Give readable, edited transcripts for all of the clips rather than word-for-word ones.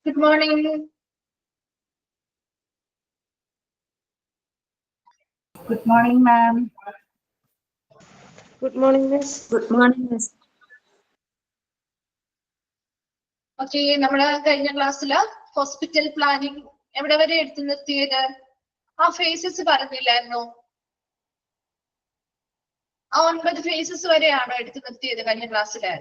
Good morning. Good morning, ma'am. Good morning, miss. Good morning, miss. Okay, നമ്മള് കഴിഞ്ഞ ക്ലാസ്സില് hospital planning എവിടെ വരെ എടുത്തു നിർത്തിയത്? ആ ഫേസസ് പറഞ്ഞില്ലായിരുന്നു? ആ 9 ഫേസസ് വരെയാണോ എടുത്തു നിർത്തിയത് കഴിഞ്ഞ ക്ലാസ്സില്?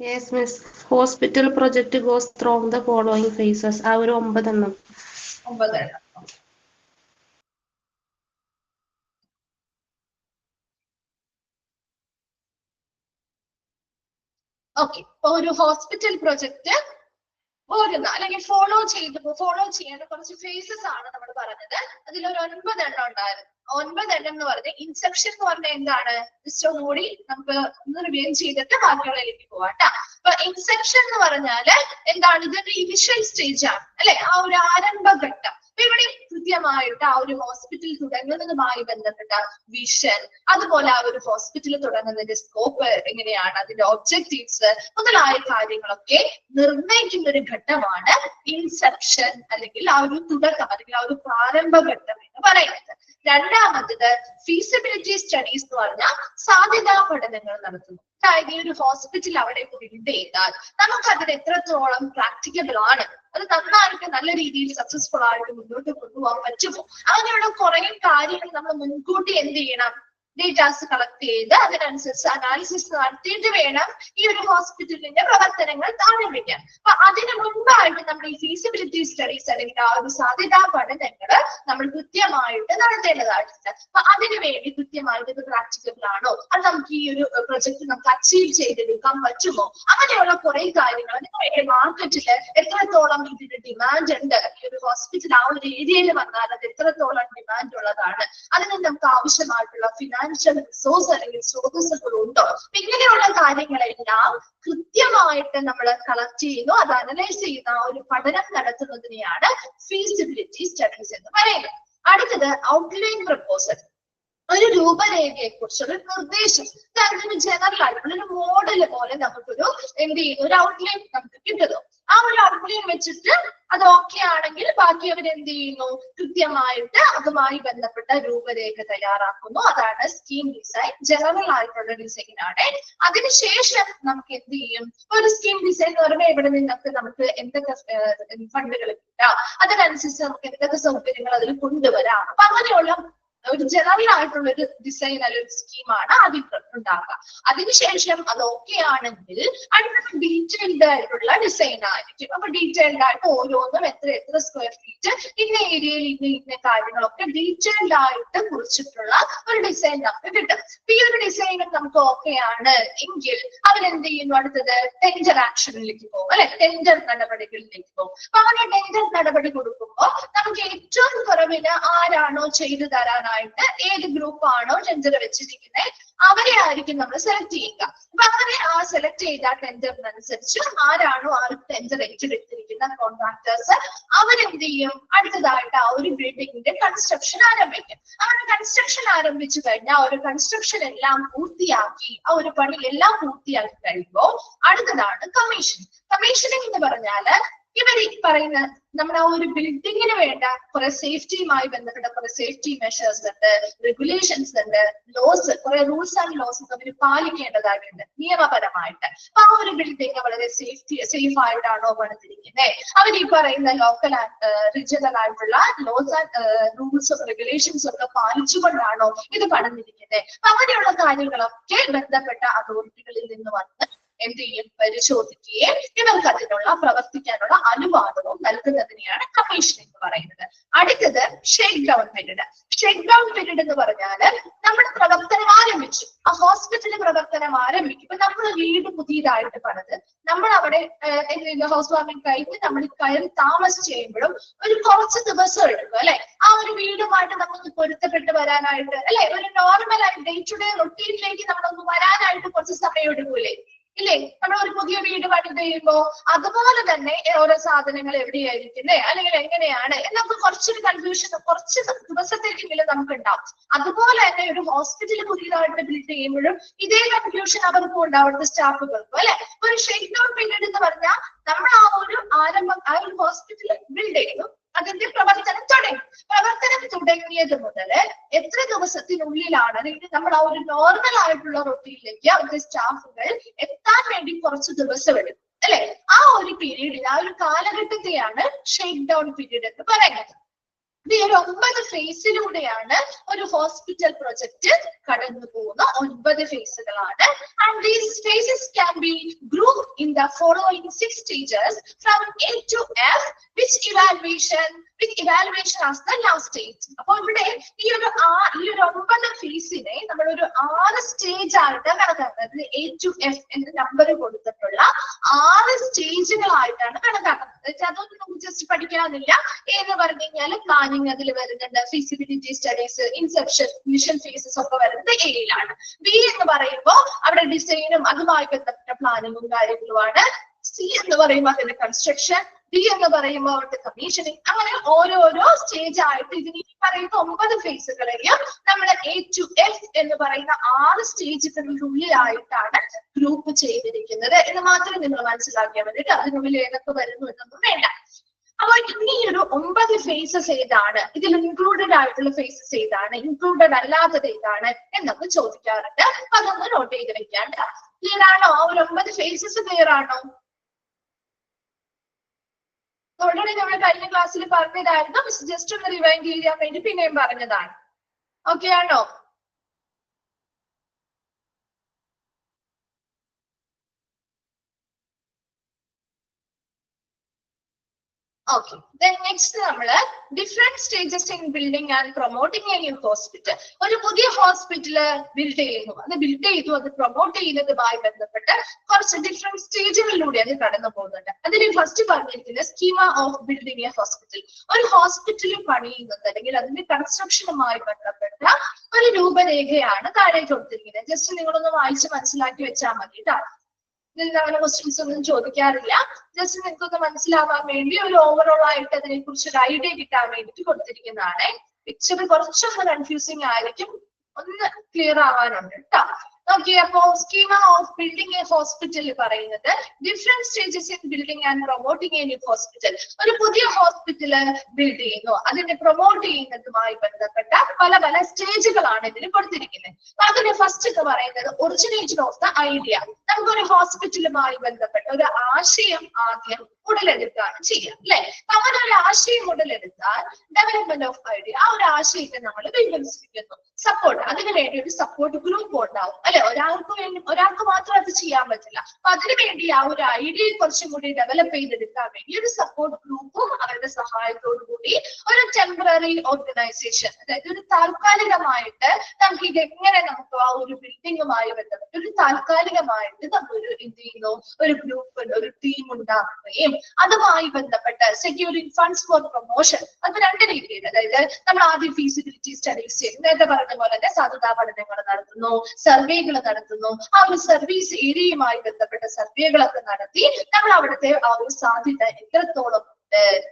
Yes, miss. Hospital project goes through the following phases. ആ ഒരു 9 എണ്ണം. 9 എണ്ണം. ഓക്കെ, ഒരു ഹോസ്പിറ്റൽ പ്രൊജക്ട് അല്ലെങ്കിൽ ഫോളോ ചെയ്യേണ്ട കുറച്ച് ഫേസസ് ആണ് നമ്മൾ പറഞ്ഞത്. അതിലൊരു 9 എണ്ണം ഉണ്ടായിരുന്നു. 9 എണ്ണം എന്ന് പറഞ്ഞ ഇൻസെപ്ഷൻ എന്ന് പറഞ്ഞാൽ എന്താണ്? ജസ്റ്റ് കൂടി നമുക്ക് ഒന്ന് റിവ്യൂ ചെയ്തിട്ട് ബാക്കിയുള്ളതിലേക്ക് പോവാം കേട്ടോ. അപ്പൊ ഇൻസെപ്ഷൻ എന്ന് പറഞ്ഞാല് എന്താണ്? ഇതൊരു ഇനിഷ്യൽ സ്റ്റേജ് ആണ് അല്ലെ, ആ ഒരു ആരംഭഘട്ടം. ഇവിടെ കൃത്യമായിട്ട് ആ ഒരു ഹോസ്പിറ്റൽ തുടങ്ങുന്നതുമായി ബന്ധപ്പെട്ട വിഷൻ, അതുപോലെ ആ ഒരു ഹോസ്പിറ്റൽ തുടങ്ങുന്നതിന്റെ സ്കോപ്പ് എങ്ങനെയാണ്, അതിന്റെ ഒബ്ജക്റ്റീവ്സ് മുതലായ കാര്യങ്ങളൊക്കെ നിർണ്ണയിക്കുന്ന ഒരു ഘട്ടമാണ് ഇൻസെപ്ഷൻ, അല്ലെങ്കിൽ ആ ഒരു തുടക്കം, അല്ലെങ്കിൽ ആ ഒരു പ്രാരംഭഘട്ടം എന്ന് പറയുന്നത്. രണ്ടാമത്തത് ഫീസിബിലിറ്റി സ്റ്റഡീസ് എന്ന് പറഞ്ഞാൽ സാധ്യതാ പഠനങ്ങൾ നടത്തുന്നു. അതായത് ഈ ഒരു ഹോസ്പിറ്റൽ അവിടെ ബിൽഡ് ചെയ്താൽ നമുക്ക് അതിന് എത്രത്തോളം പ്രാക്ടിക്കബിൾ ആണ്, അത് നന്നായിട്ട് നല്ല രീതിയിൽ സക്സസ്ഫുൾ ആയിട്ട് മുന്നോട്ട് കൊണ്ടുപോകാൻ പറ്റുമോ, അങ്ങനെയുള്ള കുറെ കാര്യങ്ങൾ നമ്മൾ മുൻകൂട്ടി എന്ത് ചെയ്യണം? ഡേറ്റാസ് കളക്ട് ചെയ്ത് അതിനനുസരിച്ച് അനാലിസിസ് നടത്തിയിട്ട് വേണം ഈ ഒരു ഹോസ്പിറ്റലിന്റെ പ്രവർത്തനങ്ങൾ ആരംഭിക്കാൻ. അപ്പൊ അതിന് മുൻപായിട്ട് നമ്മൾ ഈ ഫീസിബിലിറ്റി സ്റ്റഡീസ് അല്ലെങ്കിൽ ആ ഒരു സാധ്യതാ പഠനങ്ങൾ നമ്മൾ കൃത്യമായിട്ട് നടത്തേണ്ടതായിട്ടുണ്ട്. അപ്പൊ അതിനു വേണ്ടി കൃത്യമായിട്ട് ഇത് പ്രാക്ടിക്കബിൾ ആണോ, അത് നമുക്ക് ഈ ഒരു പ്രൊജക്ട് നമുക്ക് അച്ചീവ് ചെയ്തെടുക്കാൻ പറ്റുമോ, അങ്ങനെയുള്ള കുറെ കാര്യങ്ങൾ. മാർക്കറ്റില് എത്രത്തോളം ഇതിന്റെ ഡിമാൻഡ് ഉണ്ട്, ഈ ഒരു ഹോസ്പിറ്റൽ ആ ഒരു ഏരിയയിൽ വന്നാൽ അത് എത്രത്തോളം ഡിമാൻഡ് ഉള്ളതാണ്, അതിന് നമുക്ക് ആവശ്യമായിട്ടുള്ള ഫിനാൻഷ്യൽ റിസോഴ്സ് അല്ലെങ്കിൽ സ്രോതസ്സുകൾ ഉണ്ടോ, ഇങ്ങനെയുള്ള കാര്യങ്ങളെല്ലാം കൃത്യമായിട്ട് നമ്മൾ കളക്ട് ചെയ്യുന്നു, അത് അനലൈസ് ചെയ്യുന്ന ഒരു പഠനം നടത്തുന്നതിനെയാണ് ഫീസിബിലിറ്റി സ്റ്റഡീസ് എന്ന് പറയുന്നത്. അടുത്തത് ഔട്ട്ലൈൻ പ്രപ്പോസൽ, ഒരു രൂപരേഖയെ കുറിച്ചുള്ള നിർദ്ദേശം. അതായത് ജനറൽ ആയിട്ടുള്ള ഒരു മോഡൽ പോലെ നമുക്കൊരു എന്ത് ചെയ്യുന്നു, ഒരു ഔട്ട്ലൈൻ നമുക്ക് കിട്ടുന്നു. ആ ഒരു ഔട്ട്ലൈൻ വെച്ചിട്ട് അത് ഓക്കെ ആണെങ്കിൽ ബാക്കി അവർ എന്ത് ചെയ്യുന്നു, കൃത്യമായിട്ട് അതുമായി ബന്ധപ്പെട്ട രൂപരേഖ തയ്യാറാക്കുന്നു. അതാണ് സ്കീം ഡിസൈൻ. ജനറൽ ആയിട്ടുള്ള ഡിസൈൻ ആണ്. അതിനുശേഷം നമുക്ക് എന്ത് ചെയ്യും, ഒരു സ്കീം ഡിസൈൻ എന്ന് പറയുമ്പോൾ ഇവിടെ നിന്നൊക്കെ നമുക്ക് എന്തൊക്കെ ഫണ്ടുകൾ കിട്ടാം, അതിനനുസരിച്ച് നമുക്ക് എന്തൊക്കെ സൗകര്യങ്ങൾ അതിൽ കൊണ്ടുവരാം. അപ്പൊ അങ്ങനെയുള്ള ഒരു ജനറൽ ആയിട്ടുള്ള ഒരു ഡിസൈൻ അല്ലെങ്കിൽ ഒരു സ്കീമാണ് ആദ്യം ഉണ്ടാക്കുക. അതിനുശേഷം അത് ഓക്കെ ആണെങ്കിൽ അടുത്ത ഡീറ്റെയിൽഡ് ആയിട്ടുള്ള ഡിസൈൻ ആയിരിക്കും. അപ്പൊ ഡീറ്റെയിൽഡ് ആയിട്ട് ഓരോന്നും എത്ര സ്ക്വയർ ഫീറ്റ്, ഇന്ന ഏരിയയിൽ ഇന്ന കാര്യങ്ങളൊക്കെ ഡീറ്റെയിൽഡ് ആയിട്ട് കുറിച്ചിട്ടുള്ള ഒരു ഡിസൈൻ നമുക്ക് കിട്ടും. ഈ ഒരു ഡിസൈൻ നമുക്ക് ഓക്കെ ആണ് എങ്കിൽ അവരെന്ത് ചെയ്യുന്നു, അടുത്തത് ടെൻഡർ ആക്ഷനിലേക്ക് പോകും അല്ലെ, ടെൻഡർ നടപടികളിലേക്ക് പോകും. അപ്പൊ അങ്ങനെ ടെൻഡർ നടപടി കൊടുക്കുമ്പോൾ നമുക്ക് ഏറ്റവും കുറവിന് ആരാണോ ചെയ്തു തരാനായിട്ട്, ഏത് ഗ്രൂപ്പ് ആണോ ടെൻഡർ വെച്ചിരിക്കുന്നത് അവരെ ആയിരിക്കും നമ്മൾ സെലക്ട് ചെയ്യുക. അപ്പൊ അങ്ങനെ ആ സെലക്ട് ചെയ്ത ടെൻഡറിനനുസരിച്ച് ആരാണോ ആ ടെൻഡർ ഏറ്റെടുത്തിരിക്കുന്ന കോൺട്രാക്ടേഴ്സ് അവരെന്ത് ചെയ്യും, അടുത്തതായിട്ട് ആ ഒരു ബിൽഡിങ്ങിന്റെ കൺസ്ട്രക്ഷൻ ആരംഭിക്കും. അങ്ങനെ കൺസ്ട്രക്ഷൻ ആരംഭിച്ചു കഴിഞ്ഞാൽ ആ ഒരു കൺസ്ട്രക്ഷൻ എല്ലാം പൂർത്തിയാക്കി, ആ ഒരു പണി എല്ലാം പൂർത്തിയാക്കി കഴിയുമ്പോൾ അടുത്തതാണ് കമ്മീഷൻ. കമ്മീഷനിങ് എന്ന് പറഞ്ഞാല് ഇവർ ഈ പറയുന്ന നമ്മുടെ ആ ഒരു ബിൽഡിങ്ങിന് വേണ്ട കുറെ സേഫ്റ്റിയുമായി ബന്ധപ്പെട്ട കുറെ സേഫ്റ്റി മെഷേഴ്സ് ഉണ്ട്, റെഗുലേഷൻസ് ഉണ്ട്, ലോസ്, കുറെ റൂൾസ് ആൻഡ് ലോസ് അവർ പാലിക്കേണ്ടതായിട്ടുണ്ട് നിയമപരമായിട്ട്. അപ്പൊ ആ ഒരു ബിൽഡിംഗ് വളരെ സേഫ് ആയിട്ടാണോ പണിതിരിക്കുന്നത്, അവർ ഈ പറയുന്ന ലോക്കൽ റീജിയണൽ ആയിട്ടുള്ള ലോസ് ആൻഡ് റൂൾസും റെഗുലേഷൻസ് ഒക്കെ പാലിച്ചുകൊണ്ടാണോ ഇത് പണിതിരിക്കുന്നത്. അപ്പൊ അങ്ങനെയുള്ള കാര്യങ്ങളൊക്കെ ബന്ധപ്പെട്ട അതോറിറ്റികളിൽ നിന്ന് വന്ന് എന്ത് ചെയ്യും, പരിശോധിക്കുകയും ഇവർക്ക് അതിനുള്ള പ്രവർത്തിക്കാനുള്ള അനുവാദവും നൽകുന്നതിനെയാണ് കമ്മീഷൻ എന്ന് പറയുന്നത്. അടുത്തത് shake down period. Shake down period എന്ന് പറഞ്ഞാല് നമ്മുടെ പ്രവർത്തനം ആരംഭിച്ചു, ആ ഹോസ്പിറ്റലിൽ പ്രവർത്തനം ആരംഭിക്കും. ഇപ്പൊ നമ്മൾ വീട് പുതിയതായിട്ട് പണിത് നമ്മൾ അവിടെ ഹൗസ് വാമിംഗ് കഴിഞ്ഞ് നമ്മൾ കയറി താമസിച്ച് ചെയ്യുമ്പോഴും ഒരു കുറച്ച് ദിവസം എടുക്കും അല്ലെ, ആ ഒരു വീടുമായിട്ട് നമുക്ക് പൊരുത്തപ്പെട്ട് വരാനായിട്ട് അല്ലെ, ഒരു നോർമൽ ആയി ഡേ ടു ഡേ റൊട്ടീനിലേക്ക് നമ്മളൊന്ന് വരാനായിട്ട് കുറച്ച് സമയം എടുക്കൂലേ. ഇല്ലേ? നമ്മൾ ഒരു പുതിയ വീട് പണി ചെയ്യുമ്പോ അതുപോലെ തന്നെ ഓരോ സാധനങ്ങൾ എവിടെയായിരിക്കുന്നേ അല്ലെങ്കിൽ എങ്ങനെയാണ് എന്നൊക്കെ കുറച്ചൊരു കൺഫ്യൂഷൻ കുറച്ച് ദിവസത്തേക്കെങ്കിലും നമുക്ക് ഉണ്ടാവും. അതുപോലെ തന്നെ ഒരു ഹോസ്പിറ്റൽ പുതിയതായിട്ട് ബിൽഡ് ചെയ്യുമ്പോഴും ഇതേ കൺഫ്യൂഷൻ അവർക്കും ഉണ്ടാവും, അവിടുത്തെ സ്റ്റാഫുകൾക്കും അല്ലെ. ഒരു ഷെയ്ക്ക് ഡൗൺ പീരീഡ് എന്ന് പറഞ്ഞാൽ നമ്മൾ ആ ഒരു ഹോസ്പിറ്റൽ ബിൽഡ് ചെയ്യുന്നു, അതിന്റെ പ്രവർത്തനം തുടങ്ങിയത് മുതൽ എത്ര ദിവസത്തിനുള്ളിലാണ് അല്ലെങ്കിൽ നമ്മൾ ആ ഒരു നോർമൽ ആയിട്ടുള്ള റൊട്ടീനിലേക്ക് അവരുടെ സ്റ്റാഫുകൾ എത്താൻ വേണ്ടി കുറച്ച് ദിവസം എടുക്കും അല്ലെ. ആ ഒരു പീരീഡിൽ ആ ഒരു കാലഘട്ടത്തെയാണ് ഷേക്ക് ഡൗൺ പീരീഡ് എന്ന് പറയുന്നത്. ഈ ഒരു 9 ഫേസിലൂടെയാണ് ഒരു ഹോസ്പിറ്റൽ പ്രൊജക്ട് കടന്നു പോകുന്ന 9 ഫേസുകളാണ്. And these phases can be grouped in the following 6 stages from A to F, with evaluation as the last stage. അപ്പോൾ ഇവിടെ ഈ ഒരു 9 ഫേസിനെ നമ്മൾ ഒരു 6 സ്റ്റേജ് ആയിട്ട് കണക്കാക്കുന്നത്. A to F എന്ന നമ്പർ കൊടുത്തിട്ടുള്ള 6 സ്റ്റേജുകളായിട്ടാണ് കണക്കാക്കുന്നത്. അതൊന്നും നമുക്ക് ജസ്റ്റ് പഠിക്കാനില്ല. എന്ന് പറഞ്ഞു കഴിഞ്ഞാൽ പ്ലാനിങ് അതിൽ വരുന്നുണ്ട്, feasibility studies, inception, initial phases ഒക്കെ വരുന്നത് എയിലാണ്. ബി എന്ന് പറയുമ്പോൾ അവിടെ ഡിസൈനും അതുമായി ബന്ധപ്പെട്ട പ്ലാനിങ്ങും കാര്യങ്ങളുമാണ്. സി എന്ന് പറയുമ്പോൾ അതിന്റെ കൺസ്ട്രക്ഷൻ, ഡി എന്ന് പറയുമ്പോൾ അവരുടെ കമ്മീഷനിങ്, അങ്ങനെ ഓരോരോ സ്റ്റേജ് ആയിട്ട് ഇതിന് ഈ പറയുന്ന 9 ഫേസുകളെയും നമ്മൾ A to F എന്ന് പറയുന്ന 6 സ്റ്റേജുകളിലുള്ളിലായിട്ടാണ് ഗ്രൂപ്പ് ചെയ്തിരിക്കുന്നത് എന്ന് മാത്രം നിങ്ങൾ മനസ്സിലാക്കിയാൽ വേണ്ടിട്ട്. അതിനുള്ളിൽ ഏതൊക്കെ വരുന്നു എന്നൊന്നും വേണ്ട. അപ്പൊ ഈ ഒരു 9 ഫേസസ് ഏതാണ്, ഇതിൽ ഇൻക്ലൂഡഡ് ആയിട്ടുള്ള ഫേസസ് ഏതാണ്, ഇൻക്ലൂഡഡ് അല്ലാത്തത് ഏതാണ് എന്നൊക്കെ ചോദിക്കാറുണ്ട്. അപ്പൊ അതൊന്ന് നോട്ട് ചെയ്ത് വെക്കാണ്ട്. ക്ലിയർ ആണോ? ആ ഒരു 9 ഫേസസ് ക്ലിയർ ആണോ? ഓൾറെഡി നമ്മൾ കഴിഞ്ഞ ക്ലാസ്സിൽ പറഞ്ഞതായിരുന്നു, മിസ് ജസ്റ്റ് ഒന്ന് റിവൈൻഡ് ചെയ്യാൻ വേണ്ടി പിന്നെയും പറഞ്ഞതാണ്. ഓക്കെ ആണോ? Okay. Then next നമ്മള് different stages in building and promoting a new hospital. ഒരു പുതിയ ഹോസ്പിറ്റല് ബിൽഡ് ചെയ്യുന്നു, അത് പ്രൊമോട്ട് ചെയ്യുന്നതുമായി ബന്ധപ്പെട്ട് കുറച്ച് ഡിഫറെന്റ് സ്റ്റേജുകളിലൂടെ അത് കടന്നു പോകുന്നുണ്ട്. അതിൽ ഫസ്റ്റ് പറഞ്ഞിരിക്കുന്നത് schema of building a hospital. ഒരു ഹോസ്പിറ്റൽ പണിയുന്നത് അല്ലെങ്കിൽ അതിന്റെ കൺസ്ട്രക്ഷനുമായി ബന്ധപ്പെട്ട ഒരു രൂപരേഖയാണ് താഴെ കൊടുത്തിരിക്കുന്നത്. ജസ്റ്റ് നിങ്ങളൊന്ന് വായിച്ച് മനസ്സിലാക്കി വെച്ചാൽ മതി കേട്ടോ. അങ്ങനെ ക്വസ്റ്റ്യൻസ് ഒന്നും ചോദിക്കാറില്ല. ജസ്റ്റ് നിങ്ങൾക്കൊന്ന് മനസ്സിലാവാൻ വേണ്ടി ഒരു ഓവറോൾ ആയിട്ട് അതിനെ കുറിച്ച് ഒരു ഐഡിയ കിട്ടാൻ വേണ്ടിയിട്ട് കൊടുത്തിരിക്കുന്നതാണ്. പിക്ചർ കുറച്ചൊന്ന് കൺഫ്യൂസിങ് ആയിരിക്കും, ഒന്ന് ക്ലിയർ ആവാനുണ്ട് കേട്ടോ. ഓക്കെ, അപ്പോ schema of building a hospital പറയുന്നത് different stages in building and promoting a new hospital. ഒരു പുതിയ ഹോസ്പിറ്റല് ബിൽഡ് ചെയ്യുന്നു, അതിനെ പ്രൊമോട്ട് ചെയ്യുന്നതുമായി ബന്ധപ്പെട്ട പല പല സ്റ്റേജുകളാണ് ഇതിൽ കൊടുത്തിരിക്കുന്നത്. അതിന് ഫസ്റ്റ് എന്ന് പറയുന്നത് ഒറിജിനേഷൻ ഓഫ് ദ ഐഡിയ. നമുക്കൊരു ഹോസ്പിറ്റലുമായി ബന്ധപ്പെട്ട ഒരു ആശയം ആദ്യം ഉടലെടുക്കുകയാണ് ചെയ്യുക അല്ലെ. അങ്ങനെ ഒരു ആശയം ഉടലെടുത്താൽ ഡെവലപ്മെന്റ് ഓഫ് ഐഡിയ, ആ ഒരു ആശയത്തെ നമ്മൾ വികസിപ്പിക്കുന്നു. സപ്പോർട്ട്, അതിനു വേണ്ടി ഒരു സപ്പോർട്ട് ഗ്രൂപ്പ് ഉണ്ടാവും അല്ലെ. ഒരാൾക്ക് മാത്രം അത് ചെയ്യാൻ പറ്റില്ല. അപ്പൊ അതിനുവേണ്ടി ആ ഒരു ഐഡിയയെ കുറച്ചും കൂടി ഡെവലപ്പ് ചെയ്തെടുക്കാൻ വേണ്ടി ഒരു സപ്പോർട്ട് ഗ്രൂപ്പും അവരുടെ സഹായത്തോടു കൂടി ഒരു ടെമ്പററി ഓർഗനൈസേഷൻ, അതായത് ഒരു താൽക്കാലികമായിട്ട് നമുക്ക് ഇതെങ്ങനെ നമുക്ക് ആ ഒരു ബിൽഡിങ്ങുമായി ബന്ധപ്പെട്ട് ഒരു താൽക്കാലികമായിട്ട് നമ്മളൊരു എന്ത് ചെയ്യുന്നു, ഒരു ഗ്രൂപ്പ്, ഒരു ടീം ഉണ്ടാക്കുകയും അതുമായി ബന്ധപ്പെട്ട് സെക്യൂരിംഗ് ഫണ്ട്സ് ഫോർ പ്രൊമോഷൻ. അത് 2 രീതിയിൽ, അതായത് നമ്മൾ ആദ്യം ഫീസിബിലിറ്റി സ്റ്റഡീസ് ചെയ്യും, നേരത്തെ പറഞ്ഞ പോലെ തന്നെ സാധ്യതാ പഠനങ്ങൾ നടത്തുന്നു, സർവേകൾ നടത്തുന്നു. ആ ഒരു സർവീസ് ഏരിയയുമായി ബന്ധപ്പെട്ട സർവേകളൊക്കെ നടത്തി നമ്മൾ അവിടുത്തെ ആ ഒരു സാധ്യത എത്രത്തോളം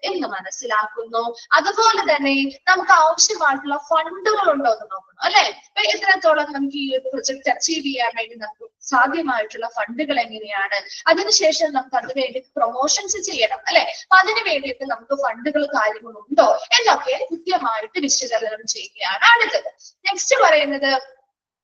എന്ന് മനസ്സിലാക്കുന്നു. അതുപോലെ തന്നെ നമുക്ക് ആവശ്യമായിട്ടുള്ള ഫണ്ടുകൾ ഉണ്ടോ എന്ന് നോക്കണം അല്ലെ. അപ്പൊ എത്രത്തോളം നമുക്ക് ഈ ഒരു പ്രൊജക്ട് അച്ചീവ് ചെയ്യാൻ വേണ്ടി നമുക്ക് സാധ്യമായിട്ടുള്ള ഫണ്ടുകൾ എങ്ങനെയാണ്, അതിനുശേഷം നമുക്ക് അതിന് വേണ്ടി പ്രൊമോഷൻസ് ചെയ്യണം അല്ലെ. അപ്പൊ അതിന് വേണ്ടിയിട്ട് നമുക്ക് ഫണ്ടുകൾ കാര്യങ്ങളുണ്ടോ എന്നൊക്കെ കൃത്യമായിട്ട് വിശകലനം ചെയ്യുകയാണ് അടുത്തത്. നെക്സ്റ്റ് പറയുന്നത്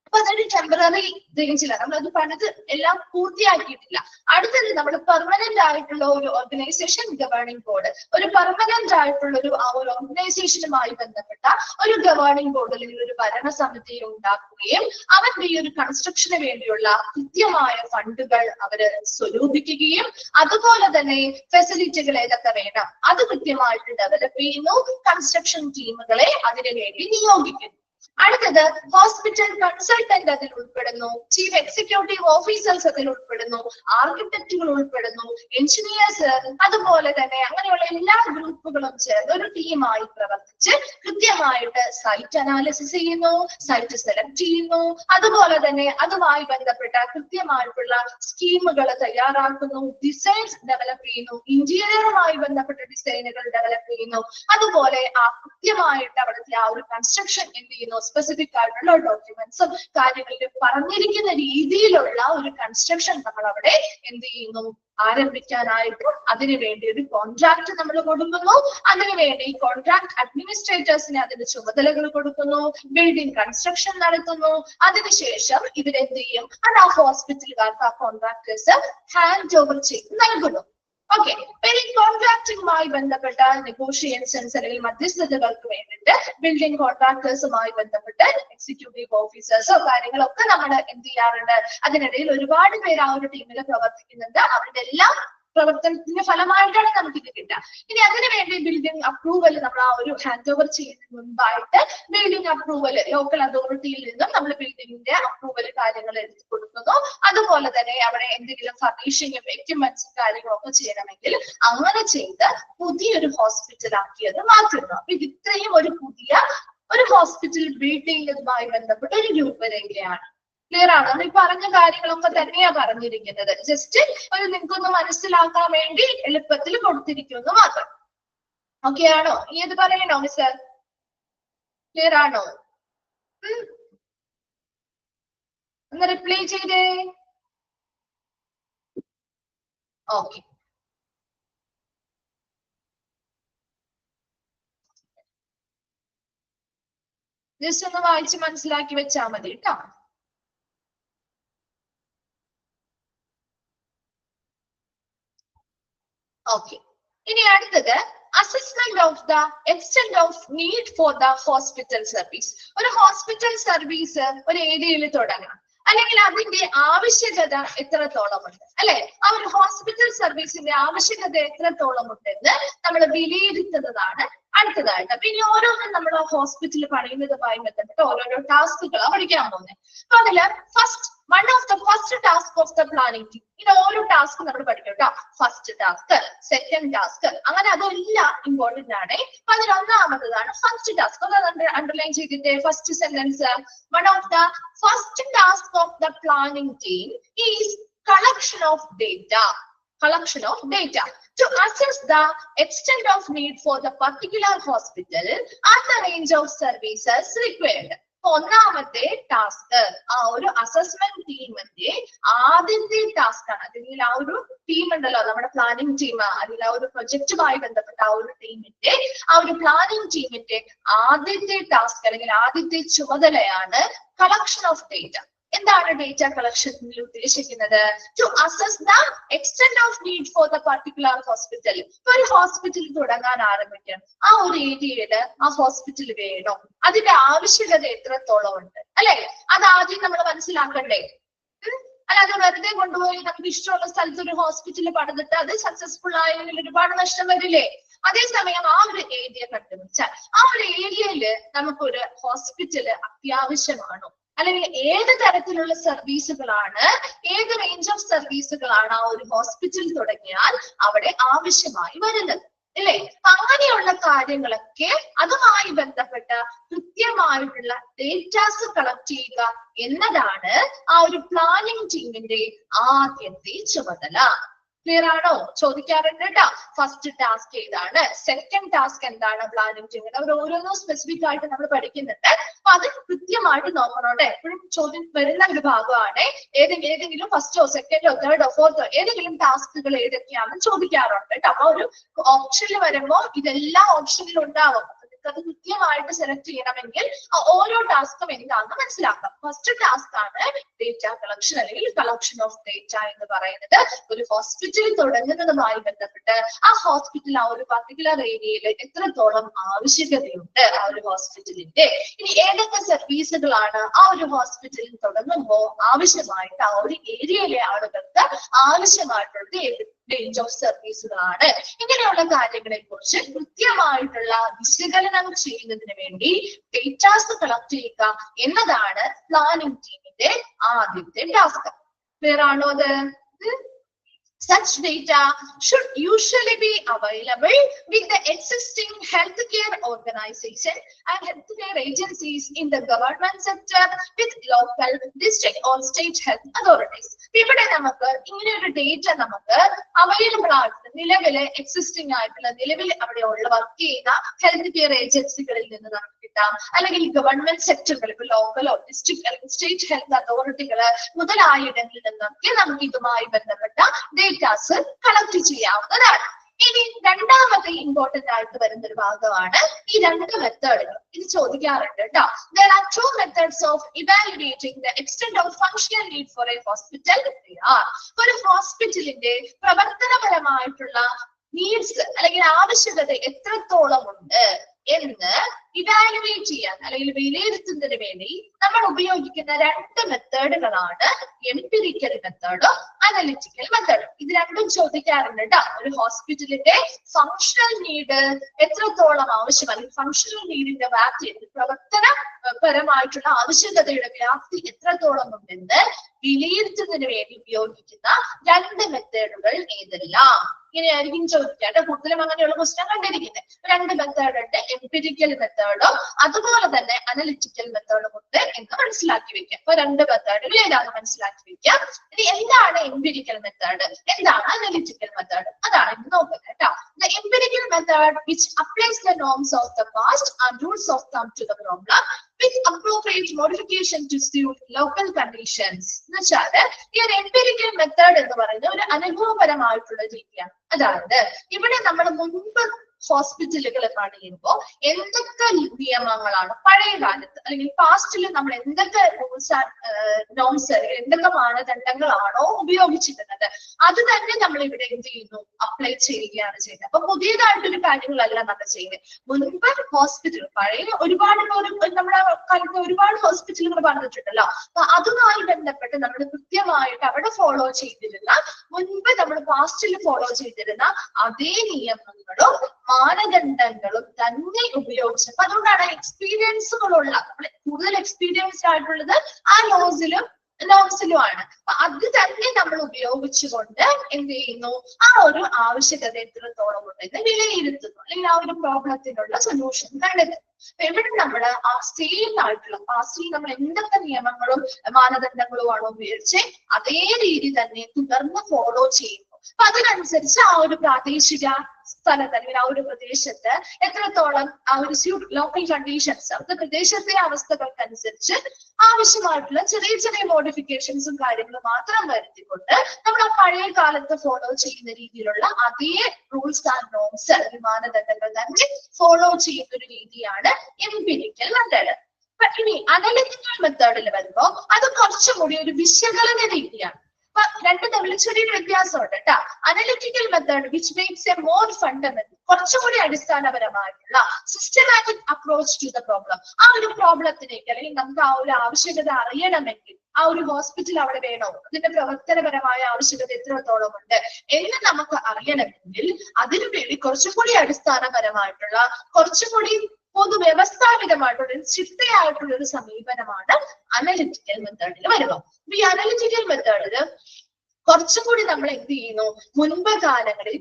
അപ്പൊ അതൊരു ടെമ്പററി റേഞ്ചിലാണ്, നമ്മളത് പണിത് എല്ലാം പൂർത്തിയാക്കിയിട്ടില്ല. അടുത്തത് നമ്മൾ പെർമനന്റ് ആയിട്ടുള്ള ഒരു ഓർഗനൈസേഷൻ ഗവേണിംഗ് ബോർഡ്. ഒരു പെർമനന്റ് ആയിട്ടുള്ള ഒരു ഓർഗനൈസേഷനുമായി ബന്ധപ്പെട്ട ഒരു ഗവേണിംഗ് ബോർഡ് അല്ലെങ്കിൽ ഒരു ഭരണസമിതി ഉണ്ടാക്കുകയും അവരുടെ ഈ ഒരു കൺസ്ട്രക്ഷന് വേണ്ടിയുള്ള കൃത്യമായ ഫണ്ടുകൾ അവര് സ്വരൂപിക്കുകയും അതുപോലെ തന്നെ ഫെസിലിറ്റികൾ ഏതൊക്കെ വേണം അത് കൃത്യമായിട്ട് ഡെവലപ്പ് ചെയ്യുന്നു. കൺസ്ട്രക്ഷൻ ടീമുകളെ അതിനു വേണ്ടി നിയോഗിക്കുന്നു. അടുത്തത് ഹോസ്പിറ്റൽ കൺസൾട്ടന്റ് അതിൽ ഉൾപ്പെടുന്നു, ചീഫ് എക്സിക്യൂട്ടീവ് ഓഫീസേഴ്സ് അതിൽ ഉൾപ്പെടുന്നു, ആർക്കിടെക്റ്റുകൾ ഉൾപ്പെടുന്നു, എഞ്ചിനീയേഴ്സ്, അതുപോലെ തന്നെ അങ്ങനെയുള്ള എല്ലാ ഗ്രൂപ്പുകളും ചേർന്ന് ഒരു ടീമായി പ്രവർത്തിച്ച് കൃത്യമായിട്ട് സൈറ്റ് അനാലിസിസ് ചെയ്യുന്നു, സൈറ്റ് സെലക്ട് ചെയ്യുന്നു, അതുപോലെ തന്നെ അതുമായി ബന്ധപ്പെട്ട കൃത്യമായിട്ടുള്ള സ്കീമുകൾ തയ്യാറാക്കുന്നു, ഡിസൈൻസ് ഡെവലപ്പ് ചെയ്യുന്നു, ഇന്റീരിയറുമായി ബന്ധപ്പെട്ട ഡിസൈനുകൾ ഡെവലപ്പ് ചെയ്യുന്നു, അതുപോലെ ആ കൃത്യമായിട്ട് അവിടുത്തെ ആ ഒരു കൺസ്ട്രക്ഷൻ എന്ത് ചെയ്യുന്നു, സ്പെസിഫിക് ആയിട്ടുള്ള ഡോക്യുമെന്റ്സും കാര്യങ്ങളിലും പറഞ്ഞിരിക്കുന്ന രീതിയിലുള്ള ഒരു കൺസ്ട്രക്ഷൻ നമ്മൾ അവിടെ എന്ത് ചെയ്യുന്നു, ആരംഭിക്കാനായിട്ട് അതിനു വേണ്ടി ഒരു കോൺട്രാക്ട് നമ്മൾ കൊടുക്കുന്നു. അതിനുവേണ്ടി കോൺട്രാക്ട് അഡ്മിനിസ്ട്രേറ്റേഴ്സിന് അതിന്റെ ചുമതലകൾ കൊടുക്കുന്നു, ബിൽഡിംഗ് കൺസ്ട്രക്ഷൻ നടത്തുന്നു. അതിനുശേഷം ഇവരെന്ത് ചെയ്യും, അത് ആ ഹോസ്പിറ്റലുകാർക്ക് ആ കോൺട്രാക്ടേഴ്സ് ഹാൻഡ് ഓവർ ചെയ്ത് നൽകുന്നു. ഓക്കെ, ഈ കോൺട്രാക്ടിങ്ങുമായി ബന്ധപ്പെട്ട നെഗോഷിയേഷൻസ് അല്ലെങ്കിൽ മധ്യസ്ഥതകൾക്ക് വേണ്ടിയിട്ട് ബിൽഡിംഗ് കോൺട്രാക്ടേഴ്സുമായി ബന്ധപ്പെട്ട് എക്സിക്യൂട്ടീവ് ഓഫീസേഴ്സോ കാര്യങ്ങളൊക്കെ നമ്മൾ എന്ത് ചെയ്യാറുണ്ട്, അതിനിടയിൽ ഒരുപാട് പേര് ആ ഒരു ടീമിൽ പ്രവർത്തിക്കുന്നുണ്ട്. അവരുടെ എല്ലാം പ്രവർത്തനത്തിന്റെ ഫലമായിട്ടാണ് നമുക്ക് ഇത് കിട്ടുക. ഇനി അതിനുവേണ്ടി ബിൽഡിംഗ് അപ്രൂവൽ നമ്മൾ ആ ഒരു ഹാൻഡ് ഓവർ ചെയ്യുന്നതിന് മുൻപായിട്ട് ബിൽഡിംഗ് അപ്രൂവൽ ലോക്കൽ അതോറിറ്റിയിൽ നിന്നും നമ്മൾ ബിൽഡിംഗിന്റെ അപ്രൂവൽ കാര്യങ്ങൾ എടുത്തു കൊടുക്കുന്നു. അതുപോലെ തന്നെ അവിടെ എന്തെങ്കിലും ഫർണിഷിങ്ങും എക്യുപ്മെന്റ്സും കാര്യങ്ങളൊക്കെ ചെയ്യണമെങ്കിൽ അങ്ങനെ ചെയ്ത് പുതിയൊരു ഹോസ്പിറ്റൽ ആക്കിയത് മാറ്റുന്നു. അപ്പൊ ഇത് ഇത്രയും ഒരു പുതിയ ഒരു ഹോസ്പിറ്റൽ ബിൽഡിംഗുമായി ബന്ധപ്പെട്ട ഒരു രൂപരേഖയാണ്. ക്ലിയർ ആണ്? നമ്മൾ ഈ പറഞ്ഞ കാര്യങ്ങളൊക്കെ തന്നെയാ പറഞ്ഞിരിക്കുന്നത്. ജസ്റ്റ് ഒരു നിങ്ങൾക്കൊന്ന് മനസ്സിലാക്കാൻ വേണ്ടി എളുപ്പത്തിൽ കൊടുത്തിരിക്കുന്നു മാത്രം. ഓക്കെ ആണോ? ഈ ഇത് പറയണോ മിസ്? ക്ലിയർ ആണോ? ഒന്ന് റിപ്ലൈ ചെയ്തേ. ഓക്കെ, ജസ്റ്റ് ഒന്ന് വായിച്ച് മനസ്സിലാക്കി വെച്ചാൽ മതി കേട്ടോ. ഓക്കെ, ഇനി അടുത്തത് assessment of the extent of need for the hospital service. ഒരു ഹോസ്പിറ്റൽ സർവീസ് ഒരു ഏരിയയിൽ തുടങ്ങണം, അല്ലെങ്കിൽ അതിന്റെ ആവശ്യകത എത്രത്തോളം ഉണ്ട്, അല്ലെ? ആ ഒരു ഹോസ്പിറ്റൽ സർവീസിന്റെ ആവശ്യകത എത്രത്തോളം ഉണ്ടെന്ന് നമ്മൾ വിലയിരുത്തുന്നതാണ് അടുത്തതായിട്ട്. അപ്പൊ ഇനി ഓരോന്നും നമ്മൾ ഹോസ്പിറ്റൽ പണിയുന്നതുമായി ബന്ധപ്പെട്ട് ഓരോരോ ടാസ്കുകളാണ് പഠിക്കാൻ പോകുന്നത്. അപ്പൊ അതില് one of the first task of the planning team. ഇത് ഓരോ ടാസ്ക് നമ്മൾ പഠിക്കും കേട്ടോ. ഫസ്റ്റ് ടാസ്ക്, സെക്കൻഡ് ടാസ്ക്, അങ്ങനെ അതെല്ലാം ഇമ്പോർട്ടന്റ് ആണ്. അപ്പൊ അതിൽ ഒന്നാമത്തതാണ് ഫസ്റ്റ് ടാസ്ക്. അത് അണ്ടർലൈൻ ചെയ്തിട്ട് first sentence, one of the first task of the planning team is collection of data. Collection of data to assess the extent of need for the particular hospital and the range of services required. ഒന്നാമത്തെ task ആ ഒരു assessment ടീമിന്റെ ആദ്യത്തെ task ആണ്. അല്ലെങ്കിൽ ആ ഒരു team ഉണ്ടല്ലോ, നമ്മുടെ പ്ലാനിംഗ് ടീം, അല്ലെങ്കിൽ ആ ഒരു പ്രൊജക്റ്റുമായി ബന്ധപ്പെട്ട ആ ഒരു ടീമിന്റെ ആ ഒരു പ്ലാനിംഗ് ടീമിന്റെ ആദ്യത്തെ ടാസ്ക് അല്ലെങ്കിൽ ആദ്യത്തെ ചുമതലയാണ് കളക്ഷൻ ഓഫ് ഡേറ്റ. എന്താണ് ഡേറ്റ കളക്ഷനിൽ ഉദ്ദേശിക്കുന്നത്? To assess the extent of need for the particular hospital. ഇപ്പൊ ഒരു ഹോസ്പിറ്റൽ തുടങ്ങാൻ ആരംഭിക്കണം, ആ ഒരു ഏരിയയില് ആ ഹോസ്പിറ്റൽ വേണോ, അതിന്റെ ആവശ്യകത എത്രത്തോളം ഉണ്ട്, അല്ലെ? അത് ആദ്യം നമ്മൾ മനസ്സിലാക്കണ്ടേ. അല്ലാതെ വെറുതെ കൊണ്ടുപോയി നമുക്ക് ഇഷ്ടമുള്ള സ്ഥലത്ത് ഒരു ഹോസ്പിറ്റൽ പണിതിട്ട് അത് സക്സസ്ഫുൾ ആയെങ്കിൽ ഒരുപാട് നഷ്ടം വരില്ലേ? അതേസമയം ആ ഒരു ഏരിയ കണ്ടുപിടിച്ചാൽ ആ ഒരു ഏരിയയില് നമുക്കൊരു ഹോസ്പിറ്റൽ അത്യാവശ്യമാണോ, അല്ലെങ്കിൽ ഏത് തരത്തിലുള്ള സർവീസുകളാണ്, ഏത് റേഞ്ച് ഓഫ് സർവീസുകളാണ് ആ ഒരു ഹോസ്പിറ്റൽ തുടങ്ങിയാൽ അവിടെ ആവശ്യമായി വരുന്നത്, അല്ലേ? അങ്ങനെയുള്ള കാര്യങ്ങളൊക്കെ അതുമായി ബന്ധപ്പെട്ട കൃത്യമായിട്ടുള്ള ഡേറ്റാസ് കളക്ട് ചെയ്യുക എന്നതാണ് ആ ഒരു പ്ലാനിംഗ് ടീമിന്റെ ആദ്യത്തെ ചുമതല. ക്ലിയർ ആണോ? ചോദിക്കാറുണ്ട് കേട്ടോ. ഫസ്റ്റ് ടാസ്ക് ഏതാണ്, സെക്കൻഡ് ടാസ്ക് എന്താണ് പ്ലാനിംഗ് ടീമിന്, അവർ ഓരോന്നും സ്പെസിഫിക് ആയിട്ട് നമ്മൾ പഠിക്കുന്നുണ്ട്. അപ്പൊ അത് കൃത്യമായിട്ട് നോക്കണോട്ടെ. എപ്പോഴും ചോദ്യം വരുന്ന ഒരു ഭാഗമാണ് ഏതെങ്കിലും ഫസ്റ്റോ സെക്കൻഡോ തേർഡോ ഫോർത്തോ ഏതെങ്കിലും ടാസ്കുകൾ ഏതൊക്കെയാണെന്ന് ചോദിക്കാറുണ്ട് കേട്ടോ. അപ്പൊ ഒരു ഓപ്ഷനിൽ വരുമ്പോ ഇതെല്ലാം ഓപ്ഷനിൽ ഉണ്ടാവും. അത് കൃത്യമായിട്ട് സെലക്ട് ചെയ്യണമെങ്കിൽ ഓരോ ടാസ്കും എന്താണെന്ന് മനസ്സിലാക്കാം. ഫസ്റ്റ് ടാസ്ക് ആണ് ഡേറ്റ കളക്ഷൻ അല്ലെങ്കിൽ കളക്ഷൻ ഓഫ് ഡേറ്റ എന്ന് പറയുന്നത്. ഒരു ഹോസ്പിറ്റൽ തുടങ്ങുന്നതുമായി ബന്ധപ്പെട്ട് ആ ഹോസ്പിറ്റൽ ആ ഒരു പർട്ടിക്കുലർ ഏരിയയിൽ എത്രത്തോളം ആവശ്യകതയുണ്ട് ആ ഒരു ഹോസ്പിറ്റലിന്റെ, ഇനി ഏതൊക്കെ സർവീസുകളാണ് ആ ഒരു ഹോസ്പിറ്റലിൽ തുടങ്ങുമ്പോൾ ആവശ്യമായിട്ട് ആ ഒരു ഏരിയയിലെ ആളുകൾക്ക് ആവശ്യമായിട്ടുള്ളത്, റേഞ്ച് ഓഫ് സർവീസുകളാണ്. ഇങ്ങനെയുള്ള കാര്യങ്ങളെ കുറിച്ച് കൃത്യമായിട്ടുള്ള വിശകലനം ചെയ്യുന്നതിന് വേണ്ടി ഡേറ്റാസ് കളക്ട് ചെയ്യുക എന്നതാണ് പ്ലാനിംഗ് ടീമിന്റെ ആദ്യത്തെ ടാസ്ക്. ക്ലിയർ ആണോ അത്? Such data should usually be available with the existing healthcare organization and healthcare agencies in the government sector with local, district or state health authorities. ഇവിടെ നമുക്ക് ഇങ്ങനെ ഒരു ഡേറ്റ നമുക്ക് അവൈലബിൾ ആയിട്ട് നിലവിലെ എക്സിസ്റ്റിംഗ് ആയിട്ടുള്ള നിലവിൽ അവിടെ വർക്ക് ചെയ്യുന്ന ഹെൽത്ത് കെയർ ഏജൻസികളിൽ നിന്ന് നമുക്ക് കിട്ടാം, അല്ലെങ്കിൽ ഗവൺമെന്റ് സെക്ടറുകൾ, ഇപ്പൊ ലോക്കലോ ഡിസ്ട്രിക്ട് അല്ലെങ്കിൽ സ്റ്റേറ്റ് ഹെൽത്ത് അതോറിറ്റികള് മുതലായിടങ്ങളിൽ നിന്നൊക്കെ നമുക്ക് ഇതുമായി ബന്ധപ്പെട്ട ഡേറ്റാസ് കളക്ട് ചെയ്യാവുന്നതാണ്. ഇനി രണ്ടാമത്തെ ഇമ്പോർട്ടന്റ് ആയിട്ട് വരുന്ന ഒരു ഭാഗമാണ് ഈ രണ്ട് മെത്തേഡുകൾ. ഇത് ചോദിക്കാറുണ്ട് കേട്ടോ. There are two methods of evaluating the extent of functional need for a hospital. ഒരു ഹോസ്പിറ്റലിന്റെ പ്രവർത്തനപരമായിട്ടുള്ള നീഡ്സ് അല്ലെങ്കിൽ ആവശ്യകത എത്രത്തോളം ഉണ്ട് എന്ന് ഇവാലുവേറ്റ് ചെയ്യാൻ അല്ലെങ്കിൽ വിലയിരുത്തുന്നതിന് വേണ്ടി നമ്മൾ ഉപയോഗിക്കുന്ന രണ്ട് മെത്തേഡുകളാണ് എംപിരിക്കൽ മെത്തേഡും അനലിറ്റിക്കൽ മെത്തേഡും. ഇത് രണ്ടും ചോദിക്കാറുണ്ട് കേട്ടോ. ഒരു ഹോസ്പിറ്റലിന്റെ ഫങ്ഷണൽ നീഡ് എത്രത്തോളം ആവശ്യം, അല്ലെങ്കിൽ ഫങ്ഷണൽ നീഡിന്റെ വ്യാപ്തി, പ്രവർത്തനപരമായിട്ടുള്ള ആവശ്യകതയുടെ വ്യാപ്തി എത്രത്തോളം ഉണ്ടെന്ന് വിലയിരുത്തുന്നതിന് വേണ്ടി ഉപയോഗിക്കുന്ന രണ്ട് മെത്തേഡുകൾ ഏതെല്ലാം? ഇങ്ങനെയായിരിക്കും ചോദിക്കാട്ടെ. കൂടുതലും അങ്ങനെയുള്ള ക്വസ്റ്റ്യൻ കണ്ടിരിക്കുന്നത്. രണ്ട് മെത്തേഡ് ഉണ്ട്, എംപിരിക്കൽ മെത്തേഡും അതുപോലെ തന്നെ അനലിറ്റിക്കൽ മെത്തേഡും ഉണ്ട് എന്ന് മനസ്സിലാക്കി വെക്കാം. അപ്പൊ രണ്ട് മെത്തേഡുകൾ ഏതാണെന്ന് മനസ്സിലാക്കി വെക്കാം. ഇനി എന്താണ് എംപിരിക്കൽ മെത്തേഡ്, എന്താണ് അനലിറ്റിക്കൽ മെത്തേഡ്, അതാണ് ഇന്ന് നോക്കുന്നത് കേട്ടോ. The empirical method which applies the norms of the past and rules of thumb to the problem with appropriate modification to suit local conditions. എന്ന് വെച്ചാല് ഈ ഒരു എംപിരിക്കൽ മെത്തേഡ് എന്ന് പറയുന്നത് ഒരു അനുഭവപരമായിട്ടുള്ള രീതിയാണ്. അതായത് ഇവിടെ നമ്മൾ മുൻപ് ഹോസ്പിറ്റലുകൾ പണിയുമ്പോൾ എന്തൊക്കെ നിയമങ്ങളാണ് പഴയ കാലത്ത് അല്ലെങ്കിൽ പാസ്റ്റിൽ നമ്മൾ എന്തൊക്കെ റൂൾസ് നോംസ് എന്തൊക്കെ മാനദണ്ഡങ്ങളാണോ ഉപയോഗിച്ചിരുന്നത് അത് തന്നെ നമ്മൾ ഇവിടെ എന്ത് ചെയ്യുന്നു, അപ്ലൈ ചെയ്യുകയാണ് ചെയ്യുന്നത്. അപ്പൊ പുതിയതായിട്ടൊരു കാര്യങ്ങളല്ല നമ്മൾ ചെയ്യുന്നത്. മുൻപ് ഹോസ്പിറ്റൽ പഴയ ഒരുപാട് നമ്മുടെ കാലത്ത് ഒരുപാട് ഹോസ്പിറ്റലുകൾ പറഞ്ഞിട്ടുണ്ടല്ലോ. അപ്പൊ അതുമായി ബന്ധപ്പെട്ട് നമ്മൾ കൃത്യമായിട്ട് അവിടെ ഫോളോ ചെയ്തിരുന്ന, മുൻപ് നമ്മൾ പാസ്റ്റിൽ ഫോളോ ചെയ്തിരുന്ന അതേ നിയമങ്ങളും മാനദണ്ഡങ്ങളും തന്നെ ഉപയോഗിച്ചു. അപ്പൊ അതുകൊണ്ടാണ് എക്സ്പീരിയൻസുകളുള്ള, നമ്മൾ കൂടുതൽ എക്സ്പീരിയൻസ്ഡ് ആയിട്ടുള്ളത് ആ നോംസിലുമാണ്. അപ്പൊ അത് തന്നെ നമ്മൾ ഉപയോഗിച്ചുകൊണ്ട് എന്ത് ചെയ്യുന്നു, ആ ഒരു ആവശ്യകത എത്രത്തോളം ഉണ്ടെന്ന് വിലയിരുത്തുന്നു, അല്ലെങ്കിൽ ആ ഒരു പ്രോബ്ലത്തിനുള്ള സൊല്യൂഷൻ കണ്ടെത്തുന്നു. അപ്പൊ ഇവിടെ നമ്മൾ ആ സെയിം ആയിട്ടുള്ള പാസ്റ്റിൽ നമ്മൾ എന്തൊക്കെ നിയമങ്ങളും മാനദണ്ഡങ്ങളും ആണോ ഉപയോഗിച്ച് അതേ രീതി തന്നെ തുടർന്ന് ഫോളോ ചെയ്യുന്നു. അപ്പൊ അതിനനുസരിച്ച് ആ ഒരു പ്രാദേശിക സ്ഥലത്ത് അല്ലെങ്കിൽ ആ ഒരു പ്രദേശത്ത് എത്രത്തോളം ആ ഒരു ലോക്കൽ കണ്ടീഷൻസ്, അവിടുത്തെ പ്രദേശത്തെ അവസ്ഥകൾക്കനുസരിച്ച് ആവശ്യമായിട്ടുള്ള ചെറിയ ചെറിയ മോഡിഫിക്കേഷൻസും കാര്യങ്ങളും മാത്രം വരുത്തിക്കൊണ്ട് നമ്മൾ ആ പഴയ കാലത്ത് ഫോളോ ചെയ്യുന്ന രീതിയിലുള്ള അതേ റൂൾസ് ആൻഡ് നോംസ് അല്ലെങ്കിൽ മാനദണ്ഡങ്ങൾ തന്നെ ഫോളോ ചെയ്യുന്ന ഒരു രീതിയാണ് എംപിരിക്കൽ മെത്തേഡ്. ഇനി അനലിറ്റിക്കൽ മെത്തേഡിൽ വരുമ്പോൾ അത് കുറച്ചും കൂടി ഒരു വിശകലന രീതിയാണ്. അപ്പൊ രണ്ട് തമ്മിൽ ചെറിയൊരു വ്യത്യാസമുണ്ട് കേട്ടോ. Analytical method which makes a more fundamental, കുറച്ചുകൂടി അടിസ്ഥാനപരമായിട്ടുള്ള systematic approach to the problem. ആ ഒരു പ്രോബ്ലത്തിലേക്ക് അല്ലെങ്കിൽ നമുക്ക് ആ ഒരു ആവശ്യകത അറിയണമെങ്കിൽ, ആ ഒരു ഹോസ്പിറ്റൽ അവിടെ വേണോ, അതിന്റെ പ്രവർത്തനപരമായ ആവശ്യകത എത്രത്തോളം ഉണ്ട് എന്ന് നമുക്ക് അറിയണമെങ്കിൽ അതിനു വേണ്ടി കുറച്ചും കൂടി അടിസ്ഥാനപരമായിട്ടുള്ള, കുറച്ചും കൂടി പൊതുവ്യവസ്ഥാപിതമായിട്ടുള്ള ചിട്ടയായിട്ടുള്ള ഒരു സമീപനമാണ് അനലിറ്റിക്കൽ മെത്തേഡിൽ വരുന്നത്. ഈ അനലിറ്റിക്കൽ മെത്തേഡില് കുറച്ചും കൂടി നമ്മൾ എന്ത് ചെയ്യുന്നു, മുൻപ് കാലങ്ങളിൽ